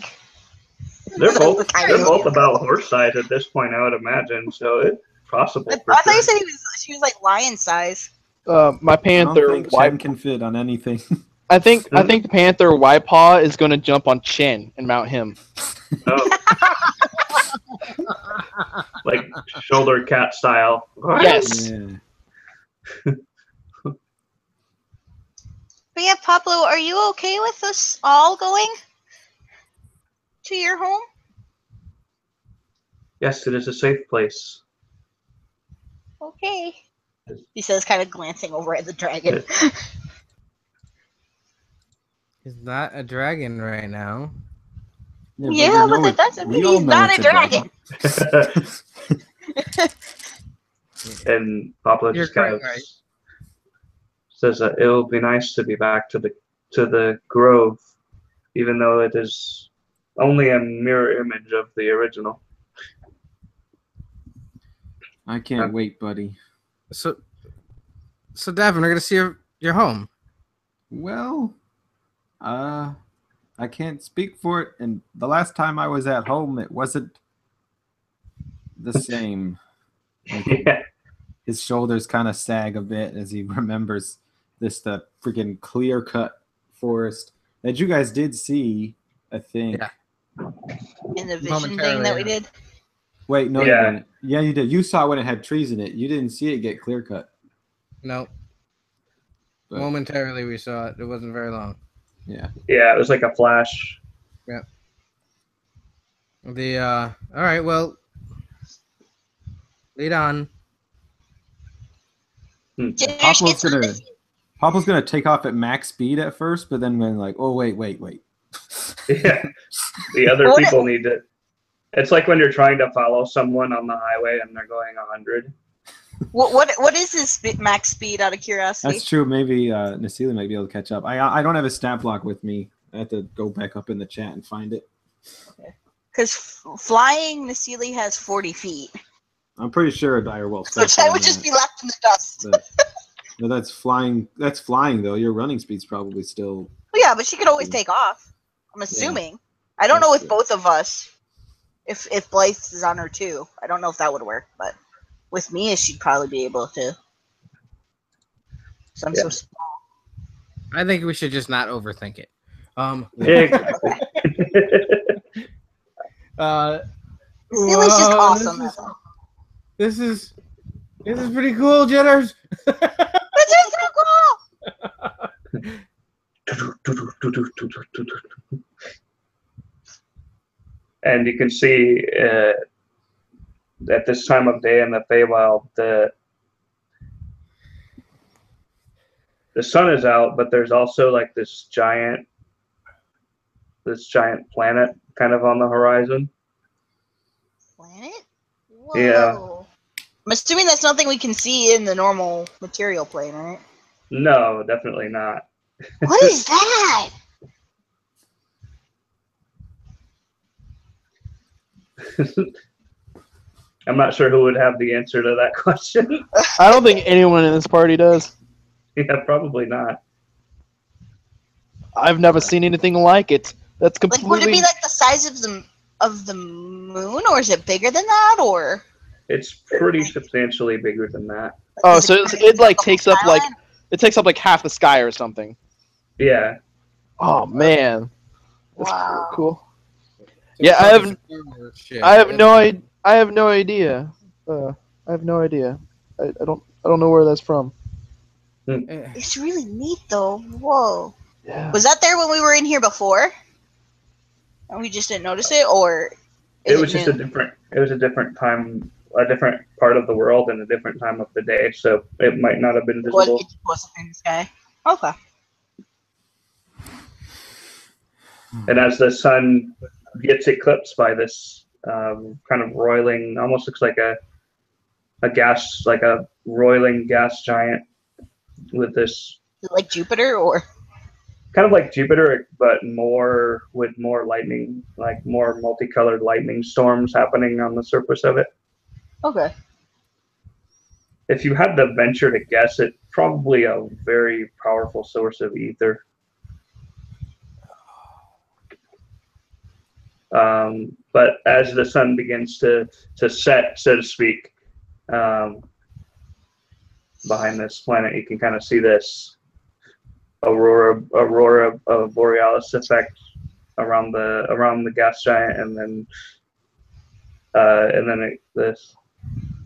They're both The kind they're of- both about horse size at this point, I would imagine. So it's possible. I For thought you sure. said she was like lion size. My I panther don't think white. Chen can fit on anything. I think the panther white paw is gonna jump on Chen and mount him. Oh. Like shoulder cat style. Yes. Yeah. But yeah, Pablo, are you okay with us all going to your home? Yes, it is a safe place. Okay. He says, kind of glancing over at the dragon. He's not a dragon right now. Yeah, but that doesn't mean he's not a dragon. And Pablo You're just kind of correct, right? says that it will be nice to be back to the grove, even though it is only a mirror image of the original. I can't wait, buddy. So Devin, we're gonna see your home. Well, I can't speak for it. And the last time I was at home, it wasn't the same. Yeah. His shoulders kind of sag a bit as he remembers the freaking clear-cut forest that you guys did see, I think. Yeah. In the vision Momentarily, thing that we yeah. did. Wait, no, Yeah. you didn't. Yeah, you did. You saw when it had trees in it. You didn't see it get clear-cut. No. But- Momentarily we saw it. It wasn't very long. Yeah. Yeah, it was like a flash. All right, well, lead on. Ginger Papa's gets on gonna the- Papa's gonna take off at max speed at first, but then when like, oh wait. Yeah. The other What- people need to. It's like when you're trying to follow someone on the highway and they're going 100. What is his max speed? Out of curiosity. That's true. Maybe Nasili might be able to catch up. I don't have a stat block with me. I have to go back up in the chat and find it. Because flying, Nasili has 40 feet. I'm pretty sure a dire wolf. So Chen would just be left in the dust. No, that's flying. That's flying though. Your running speed's probably still. Well, yeah, but she could always take off. I'm assuming. I don't know with both of us. If Blythe is on her too, I don't know if that would work. But with me, she'd probably be able to. So I'm so small. I think we should just not overthink it. Yeah. Nasili's just whoa, awesome. This is pretty cool, Jitters. This is so cool. And you can see at this time of day in the Feywild, the sun is out, but there's also like this giant planet kind of on the horizon. Planet? Whoa. Yeah. I'm assuming that's nothing we can see in the normal material plane, right? No, definitely not. What is that? I'm not sure who would have the answer to that question. I don't think anyone in this party does. Yeah, probably not. I've never seen anything like it. That's Like, would it completely. be like the size of the moon, or is it bigger than that, or? It's pretty substantially bigger than that. Oh, Is so it like takes up like island? it takes up like half the sky or something. Yeah. Oh man, that's Wow. cool. Yeah, I have no idea. I have no idea. I have no idea. I don't know where that's from. It's really neat, though. Whoa. Yeah. Was that there when we were in here before? And we just didn't notice it, or? It was just a different time, a different part of the world and a different time of the day, so it might not have been It visible. wasn't in the sky. Okay. And as the sun gets eclipsed by this kind of roiling, almost looks like a roiling gas giant with this Is it like Jupiter, or? kind of like Jupiter, but with more lightning, like more multicolored lightning storms happening on the surface of it. Okay. If you had to venture to guess, it's probably a very powerful source of ether. But as the sun begins to set, so to speak, behind this planet, you can kind of see this aurora borealis effect around the gas giant, and then the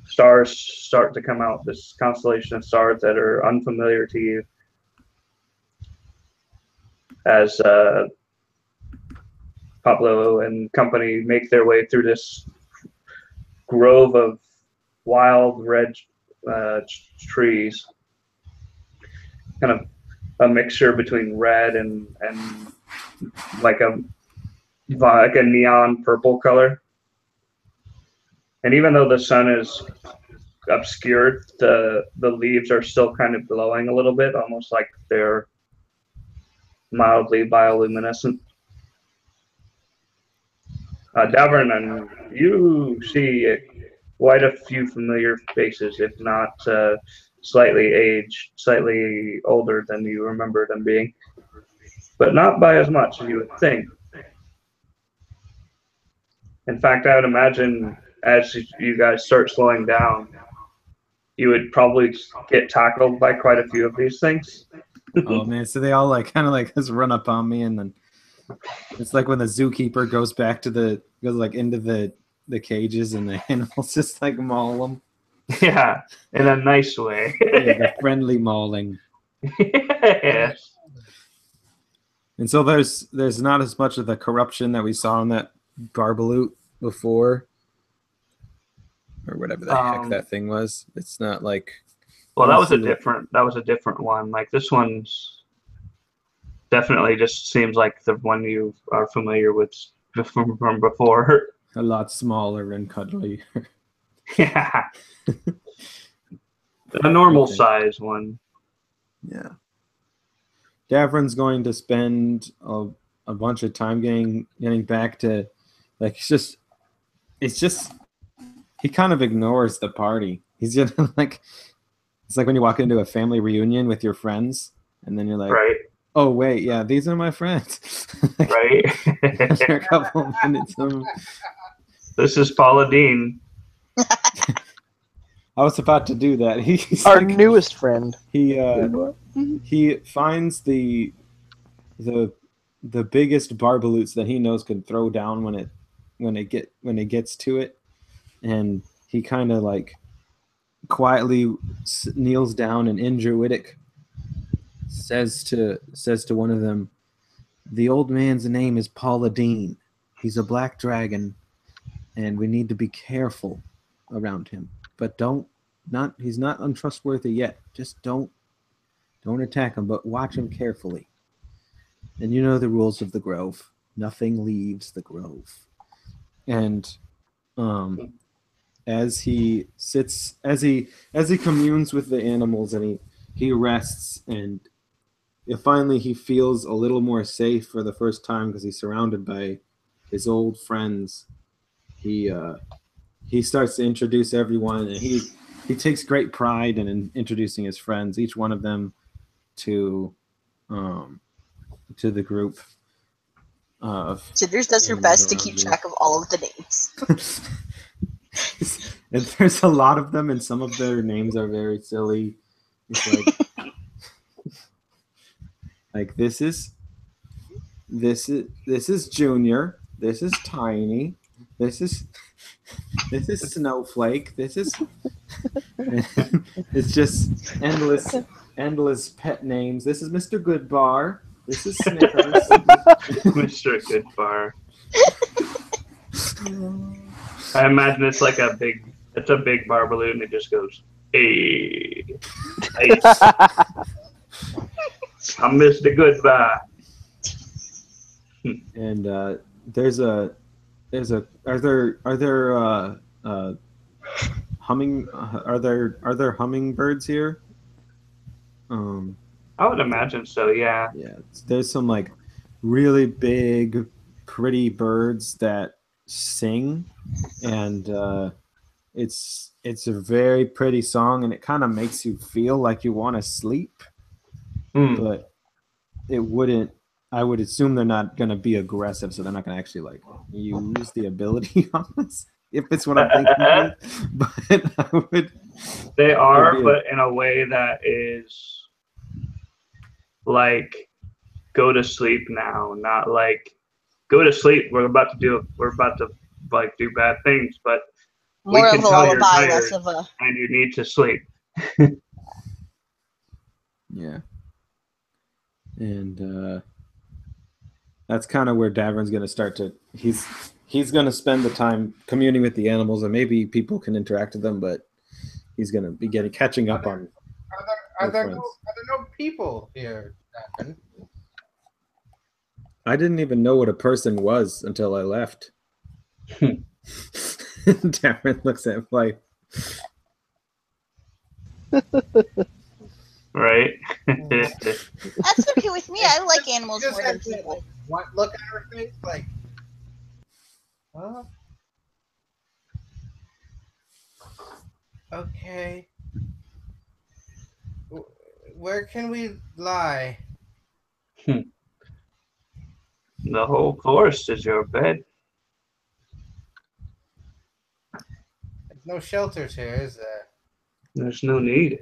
stars start to come out. This constellation of stars that are unfamiliar to you, as Pablo and company make their way through this grove of wild red trees, kind of a mixture between red and like a neon purple color. And even though the sun is obscured, the leaves are still kind of glowing a little bit, almost like they're mildly bioluminescent. Devran, and you see quite a few familiar faces, if not slightly aged, slightly older than you remember them being, but not by as much as you would think. In fact, I would imagine as you guys start slowing down, you would probably get tackled by quite a few of these things. Oh man, so they all like kind of like just run up on me, and then it's like when the zookeeper goes into the cages, and the animals just like maul them. Yeah, in a nice way. Yeah, the friendly mauling. Yes. And so there's not as much of the corruption that we saw in that Barbaloot before, or whatever the heck that thing was. It's not like. Well, that was a different one. Like this one's definitely just seems like the one you are familiar with from before. A lot smaller and cuddly. Yeah. A normal size one. Yeah. Devran's going to spend a bunch of time getting back to, like, it's just he kind of ignores the party. He's just like, it's like when you walk into a family reunion with your friends, and then you're like, right. Oh wait, yeah, these are my friends. Like, right. After a couple of minutes, this is Paula Dean. I was about to do that. He's our newest friend. He finds the biggest barbaloots that he knows can throw down when it gets to it, and he kind of like quietly kneels down and in Druidic says to one of them, "The old man's name is Paula Dean. He's a black dragon, and we need to be careful around him. But he's not untrustworthy yet. Just don't attack him, but watch him carefully. And you know the rules of the grove. Nothing leaves the grove." And as he communes with the animals, and he rests, and finally he feels a little more safe for the first time because he's surrounded by his old friends. He starts to introduce everyone, and he takes great pride in introducing his friends, each one of them, to the group. Cinders does her best to keep track of all of the names. And there's a lot of them, and some of their names are very silly. It's like this is Junior. This is Tiny. This is Snowflake. This is it's just endless pet names. This is Mr. Goodbar. This is Snickers. Mr. Goodbar. I imagine it's like a big bar balloon, and it just goes, "Hey, hey. I'm Mr. Goodbar." And are there hummingbirds here? I would imagine so, yeah. Yeah, there's some like really big, pretty birds that sing, and it's a very pretty song, and it kind of makes you feel like you want to sleep, but it wouldn't I would assume they're not going to be aggressive, so they're not going to actually like use the ability on us. If it's what I'm thinking, but I would. They are, but in a way that is like go to sleep now, not like go to sleep. We're about to like do bad things, but More we of can a tell you're lullaby, tired less of a. and you need to sleep. Yeah. And that's kind of where Devran's going to start to. He's going to spend the time communing with the animals, and maybe people can interact with them, but he's going to be catching up on. Are there no people here, Devran? I didn't even know what a person was until I left. Devran looks at Blythe. Right? That's okay with me. I like animals Just more than have to, people. look at her face like, huh? Okay. Where can we lie? The whole forest is your bed. There's no shelters here, is there? There's no need.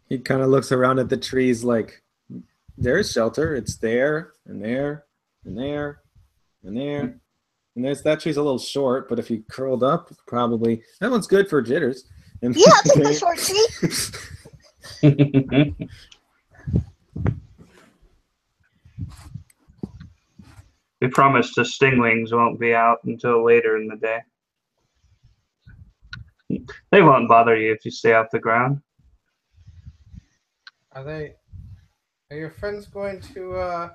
He kind of looks around at the trees like, there's shelter. It's there and there and there and there. And that tree's a little short, but if you curled up, probably that one's good for jitters. And Yeah, I'll take the short tree. We promise the stinglings won't be out until later in the day. They won't bother you if you stay off the ground. Are your friends going to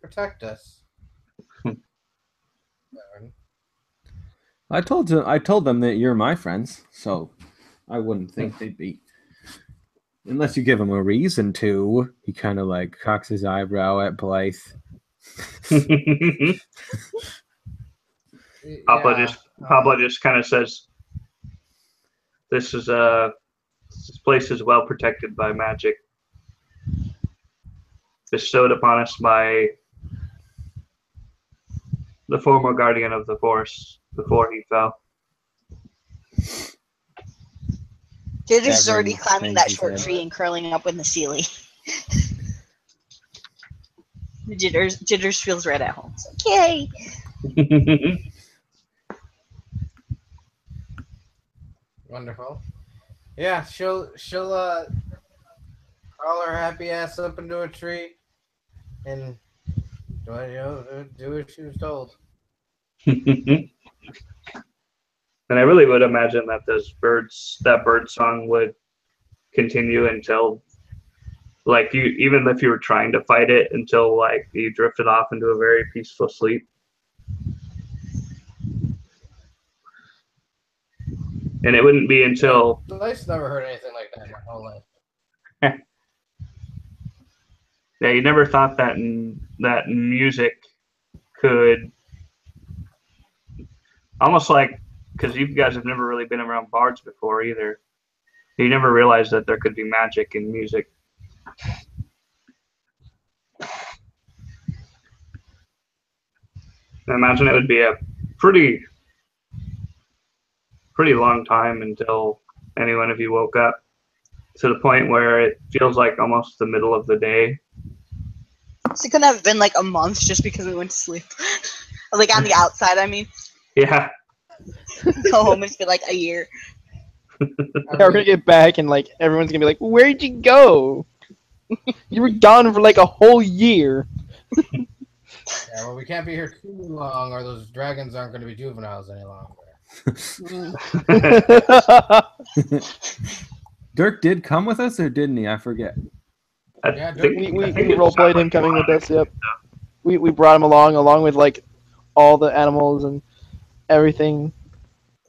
protect us? I told them that you're my friends, so I wouldn't think they'd be. Unless you give them a reason to. He kind of like cocks his eyebrow at Blythe. Pablo just kind of says, this place is well protected by magic bestowed upon us by the former guardian of the forest before he fell. Jitter's already Devran climbing that short head. tree and curling up in the ceiling. Jitters feels right at home. It's like, yay! Wonderful. Yeah, she'll crawl her happy ass up into a tree and do what she was told. And I really would imagine that that bird song would continue until, like, even if you were trying to fight it, until like you drifted off into a very peaceful sleep. And it wouldn't be until Blythe's never heard anything like that in my whole life. yeah, you never thought that that music could almost like, because you guys have never really been around bards before either. You never realized that there could be magic in music. I imagine it would be a pretty long time until any one of you woke up, to the point where it feels like almost the middle of the day. So it couldn't have been like a month just because we went to sleep. Like on the outside, I mean. Yeah. Go home and it's been like a year. Yeah, we're gonna get back and like everyone's gonna be like, "Where'd you go? You were gone for like a whole year." Yeah, well, we can't be here too long, or those dragons aren't going to be juveniles any longer. Dirk did come with us, or didn't he? I forget. Yeah, We roleplayed him coming with us. Yep. We brought him along with like all the animals and everything.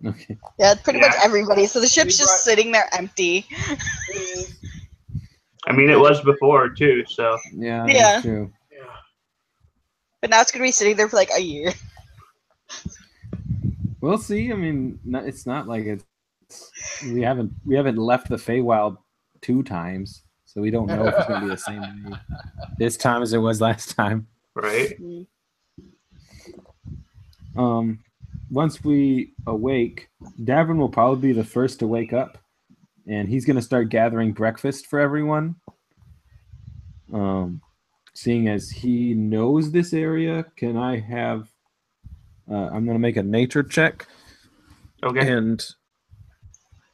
Okay. Yeah, pretty much everybody. So the ship's just sitting there empty. I mean, it was before too, so. Yeah, Yeah. that's true. But now it's gonna be sitting there for like a year. We'll see. I mean, it's not like we haven't left the Feywild 2 times, so we don't know if it's going to be the same way this time as it was last time. Right. Once we awake, Devran will probably be the first to wake up, and he's going to start gathering breakfast for everyone. Seeing as he knows this area, can I have... I'm going to make a nature check. Okay. And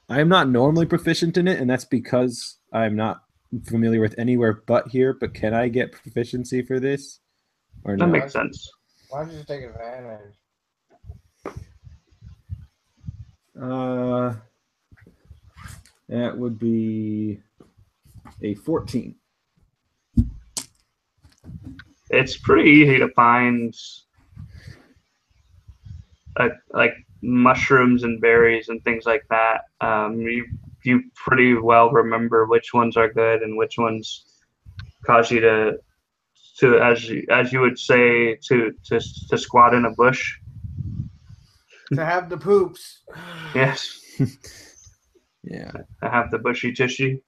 I'm not normally proficient in it, and that's because I'm not familiar with anywhere but here, but can I get proficiency for this? Or That no? makes sense. Why don't you just take advantage? That would be a 14. It's pretty easy to find like mushrooms and berries and things like that. You pretty well remember which ones are good and which ones cause you to as you would say to squat in a bush. To have the poops. Yes. Yeah. I have the bushy tushy.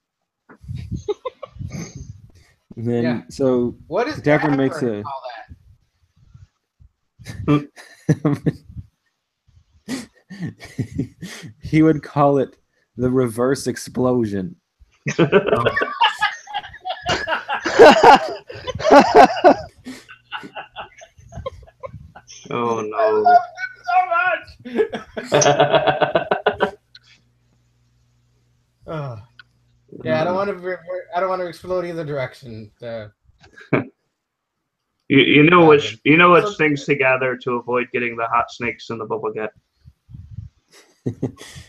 And then, Yeah. so What is Devran makes Devran a... call He would call it the reverse explosion. Oh no. so much. Yeah, I don't want to explode either direction. You know which things to gather to avoid getting the hot snakes in the bubble gut.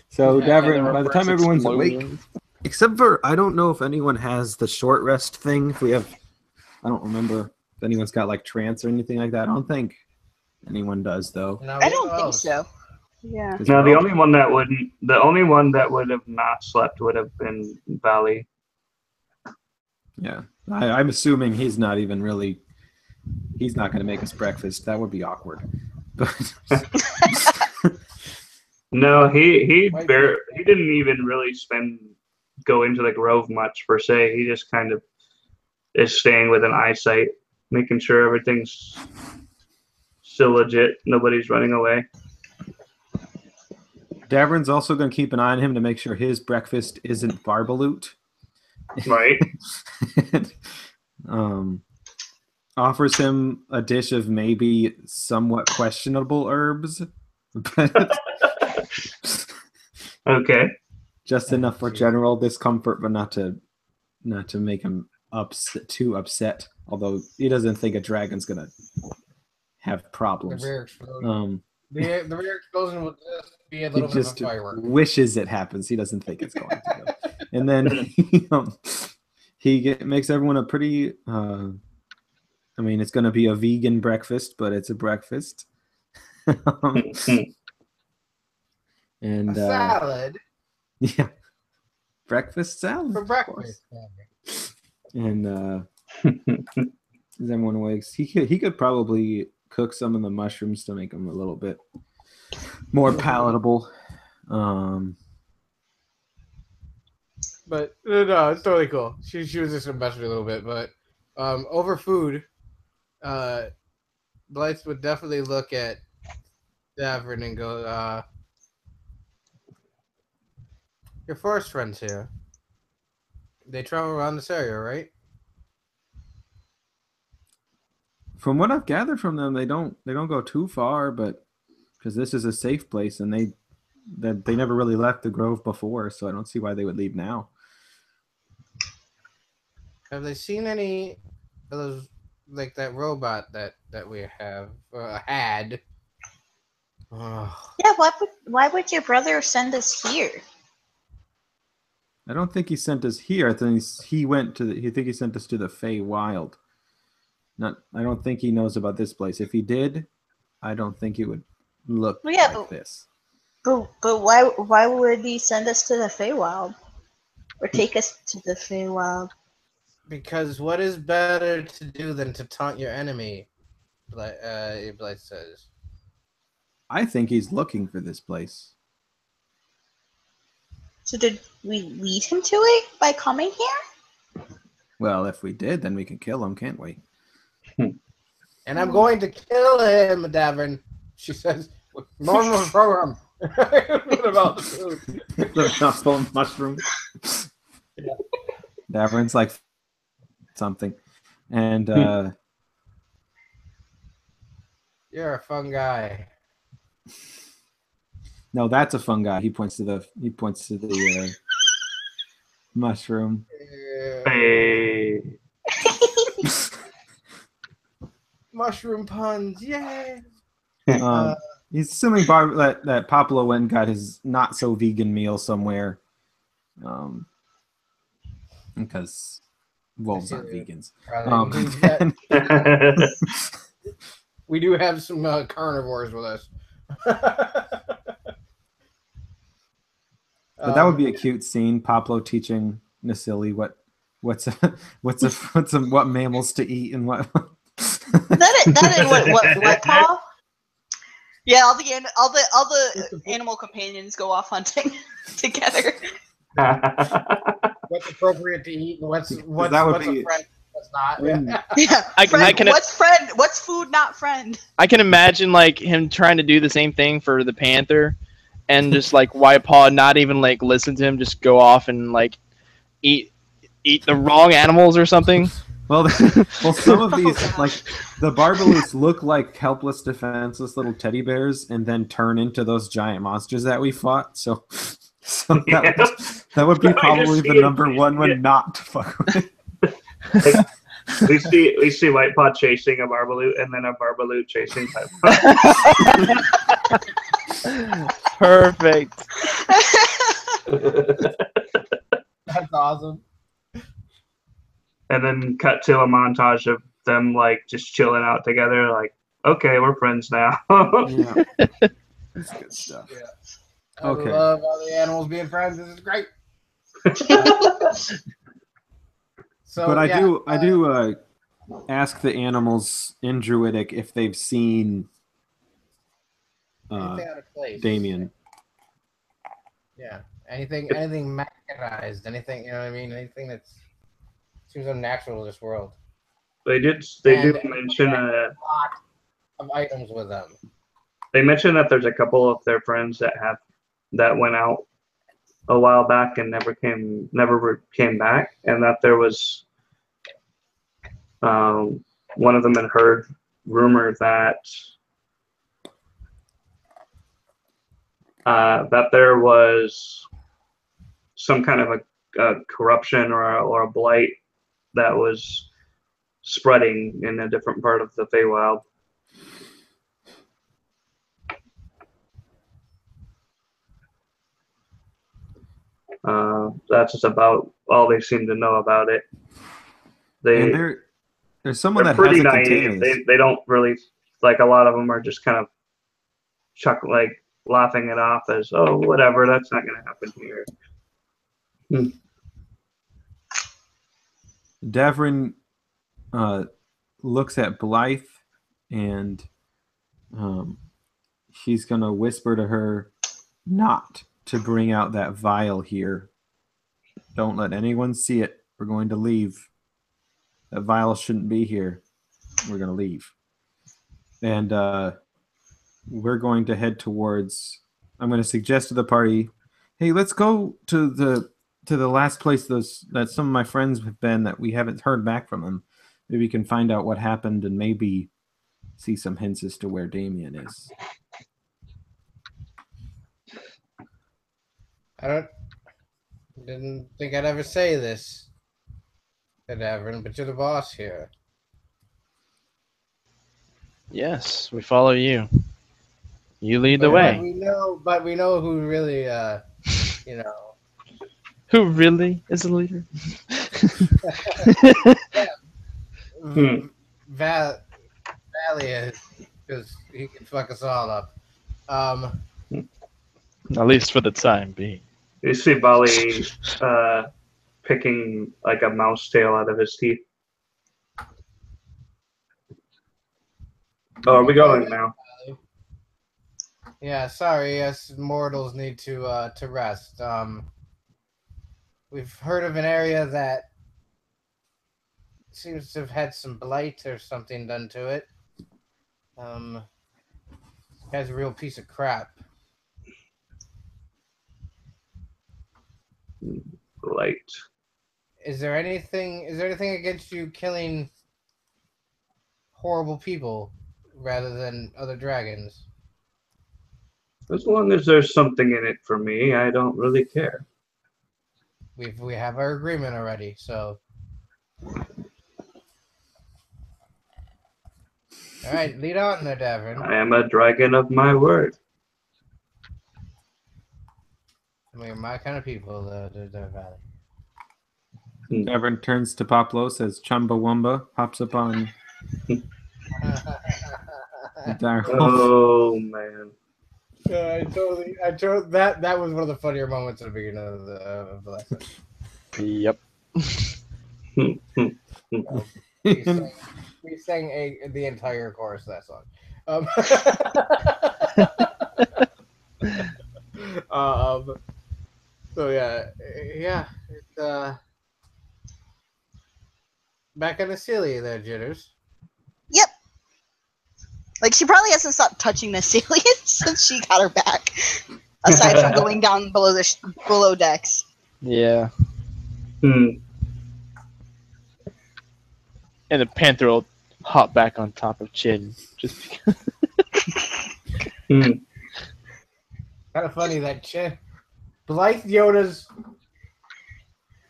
So Yeah, Devran, by the time everyone's awake, except for I don't know if anyone has the short rest thing. If we have, I don't remember if anyone's got like trance or anything like that. I don't think anyone does though. No, I don't think so. Yeah. No, the only one that would have not slept would have been Váli. Yeah, I'm assuming he's not even really. He's not going to make us breakfast. That would be awkward. But No, he didn't even really go into the grove much per se. He just kind of is staying with an eyesight, making sure everything's still legit. Nobody's running away. Devran's also going to keep an eye on him to make sure his breakfast isn't barbaloot. Right. Offers him a dish of maybe somewhat questionable herbs. Okay. Just enough for general discomfort, but not to make him too upset. Although he doesn't think a dragon's gonna have problems. The rear explosion. The rear explosion will just be a little He bit just of a firework. wishes it happens. He doesn't think it's going to. And then makes everyone a pretty. I mean, it's going to be a vegan breakfast, but it's a breakfast. And A salad yeah, breakfast salad for breakfast. And as everyone wakes, he could probably cook some of the mushrooms to make them a little bit more palatable. But no, it's totally cool. She was just invested a little bit, but over food, Blythe would definitely look at Devran and go, your forest friends here. They travel around this area, right? From what I've gathered from them, they don't go too far, but because this is a safe place, and they never really left the grove before, so I don't see why they would leave now. Have they seen any of those, like that robot that we have had? Oh. Yeah, why would your brother send us here? I don't think he sent us here. I think he sent us to the Faye Wild. I don't think he knows about this place. If he did, I don't think it would look like this. But why would he send us to the Feywild? Or take us to the Feywild? Because what is better to do than to taunt your enemy? Blythe says. I think he's looking for this place. So did we lead him to it by coming here? Well, if we did, then we can kill him, can't we? And I'm going to kill him, Devran. She says, normal program. What about the food? The mouthful of mushroom. Yeah. Davern's like something. And You're a fun guy. no, that's a fun guy. He points to the mushroom. Faye. Mushroom puns, yay! He's assuming that Pablo went and got his not so vegan meal somewhere. Because wolves aren't vegans. We do have some carnivores with us. But that would be a cute scene. Pablo teaching Nasili what mammals to eat and what. That is what Paul? Yeah, all the animal companions go off hunting together. What's appropriate to eat and what's be, a friend, what's not. Yeah, what's food not friend? I can imagine like him trying to do the same thing for the panther, and just like White Paw not even like listen to him, just go off and like eat the wrong animals or something. Well, some of these, like the Barbaloots, look like helpless, defenseless little teddy bears, and then turn into those giant monsters that we fought. So that would be probably the number one not to fuck with. We see White Paw chasing a Barbaloot, and then a Barbaloot chasing White Paw. Perfect. That's awesome. And then cut to a montage of them like just chilling out together, like, okay, we're friends now. Yeah. That's good stuff. Yeah. Okay. I love all the animals being friends. This is great. So, But I do ask the animals in Druidic if they've seen anything out of place. Damien. Yeah. Anything mechanized, anything, you know what I mean? Anything that's seems unnatural to this world. They did mention a lot of items with them. They mentioned that there's a couple of their friends that went out a while back and never came back, and that there was one of them had heard rumor that that there was some kind of a corruption or a blight that was spreading in a different part of the Feywild. That's just about all they seem to know about it. There's someone that pretty has a naive. container. They don't really, like, a lot of them are just kind of laughing it off as, oh, whatever, that's not going to happen here. Devran looks at Blythe, and he's going to whisper to her not to bring out that vial here. Don't let anyone see it. We're going to leave. That vial shouldn't be here. We're going to leave. And we're going to head towards... I'm going to suggest to the party, hey, let's go to the last place that some of my friends have been that we haven't heard back from them. Maybe we can find out what happened and maybe see some hints as to where Damien is. Didn't think I'd ever say this, Devran, but you're the boss here. Yes, we follow you. You lead the way. But we know who really, Who really is the leader? Váli is, because he can fuck us all up. At least for the time being. You see Váli picking like a mouse tail out of his teeth. Oh, are we going now? Yeah, sorry. Us mortals need to rest. We've heard of an area that seems to have had some blight or something done to it. Guy's a real piece of crap. Light. Is there anything against you killing horrible people rather than other dragons? As long as there's something in it for me, I don't really care. We have our agreement already, so. All right, lead on there, Devran. I am a dragon of my word. I mean, my kind of people, the Valley. Devran turns to Poplo, says Chumbawamba, hops up on the direwolf. Oh man. That was one of the funnier moments at the beginning of the lesson. Yep. We sang the entire chorus of that song. So yeah. It's, back on the Celia there, Jitters. Yep. Like, she probably hasn't stopped touching the Celia since she got her back. Aside from going down below decks. Yeah. Hmm. And the panther will hop back on top of Chin just because. Hmm. Kind of funny that Chin, Blythe Yoda's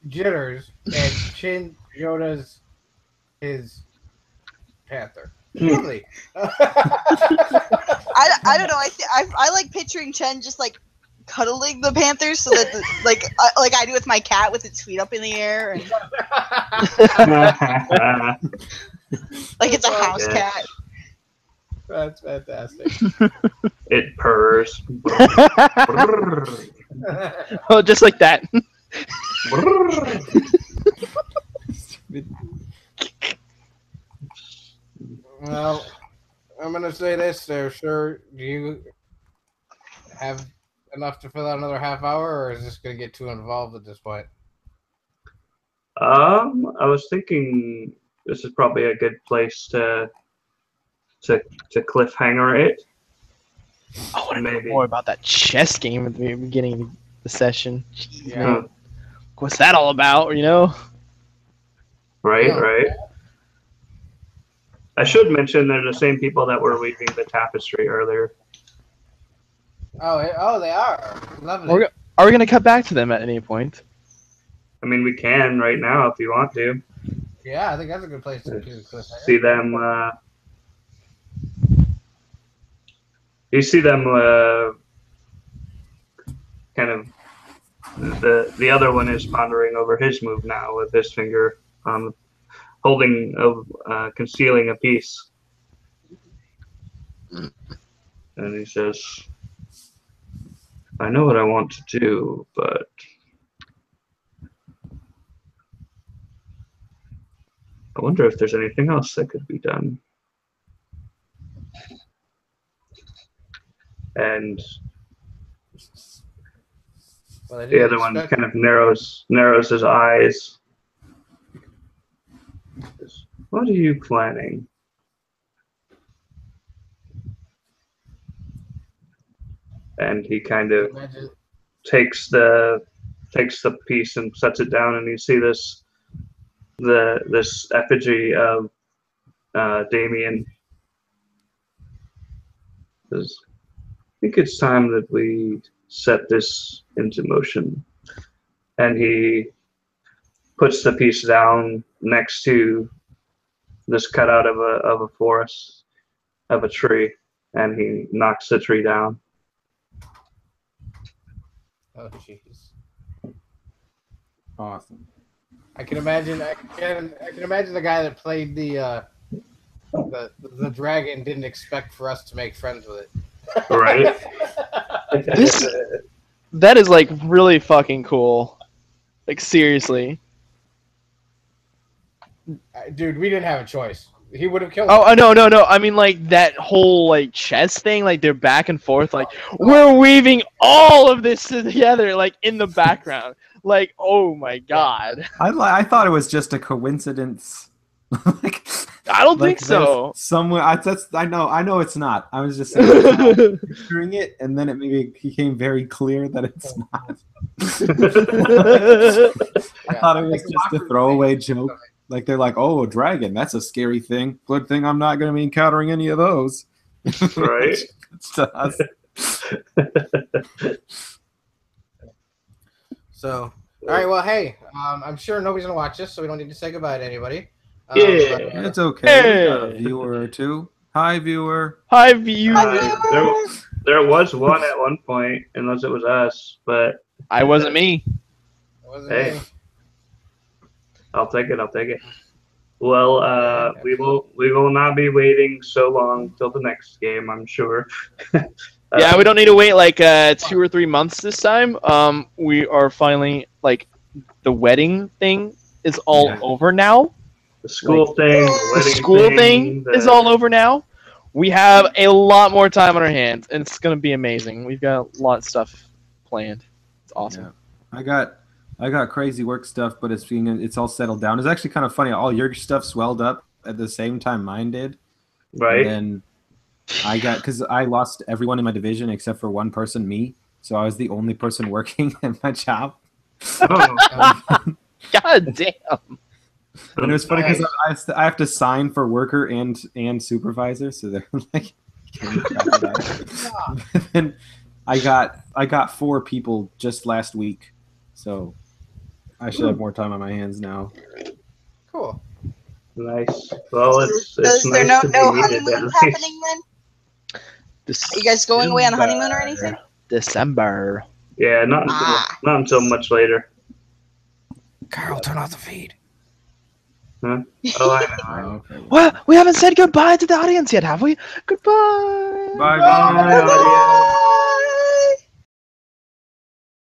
Jitters and Chin Yoda's his panther. Really? I don't know. I like picturing Chen just like cuddling the panther so that like I do with my cat with its feet up in the air and like it's a house cat. That's fantastic. It purrs. Oh, just like that. Well, I'm gonna say this there, sir. Do you have enough to fill out another half hour, or is this gonna get too involved at this point? I was thinking this is probably a good place to cliffhanger it. I want to know Maybe. more about that chess game at the beginning of the session. Jeez, Yeah. man. What's that all about, you know? Right, Yeah. right. I should mention they're the same people that were weaving the tapestry earlier. Oh, they are. Lovely. Are we going to cut back to them at any point? I mean, we can right now if you want to. Yeah, I think that's a good place to do cliffhanger. See them. You see them. Kind of. The other one is pondering over his move now with his finger holding concealing a piece, and he says, "I know what I want to do, but." I wonder if there's anything else that could be done. And Well, the other one kind of narrows his eyes. What are you planning? And he kind of takes the piece and sets it down, and you see this effigy of Damien. Says, I think it's time that we set this into motion. And he puts the piece down next to this cutout of a forest, of a tree, and he knocks the tree down. Oh, jeez. Awesome. I can imagine the guy that played the dragon didn't expect for us to make friends with it. Right? That is like really fucking cool. Like seriously. Dude, we didn't have a choice. He would have killed Oh, us. no. I mean, like that whole like chess thing. Like they're back and forth. Like we're weaving all of this together. Like in the background. Like, oh my god. I thought it was just a coincidence Like, I don't like think so. Somewhere, I know it's not. I was just saying, picturing it, and then it maybe became very clear that it's not. I thought it was just a throwaway joke. Like they're like, "Oh, a dragon, that's a scary thing. Good thing I'm not going to be encountering any of those." Right. It's to us. So, all right. Well, hey, I'm sure nobody's gonna watch this, so we don't need to say goodbye to anybody. Yeah. It's okay. We got a viewer or two. Hi, viewer. Hi, view. There was one at one point, unless it was us, but I wasn't me. hey, I'll take it. Well, we will not be waiting so long till the next game, I'm sure. Yeah, we don't need to wait like 2 or 3 months this time. We are finally like the wedding thing is all over now. The school thing, the The wedding school thing is all over now. We have a lot more time on our hands, and it's gonna be amazing. We've got a lot of stuff planned. It's awesome. Yeah. I got crazy work stuff, but it's all settled down. It's actually kind of funny. All your stuff swelled up at the same time mine did. Right. And then because I lost everyone in my division except for one person, me. So I was the only person working at my job. Oh. God damn. And it was funny because I have to sign for worker and supervisor, so they're like. And I got 4 people just last week, so I should have more time on my hands now. Cool. Nice. Well, it's Is there nice to no be needed, honeymoon at least. happening then? Are you guys going away on a honeymoon or anything? December. Yeah, not until much later. Carl, turn off the feed. Huh? Oh, I know. Okay. What? We haven't said goodbye to the audience yet, have we? Goodbye. Bye. Bye, audience.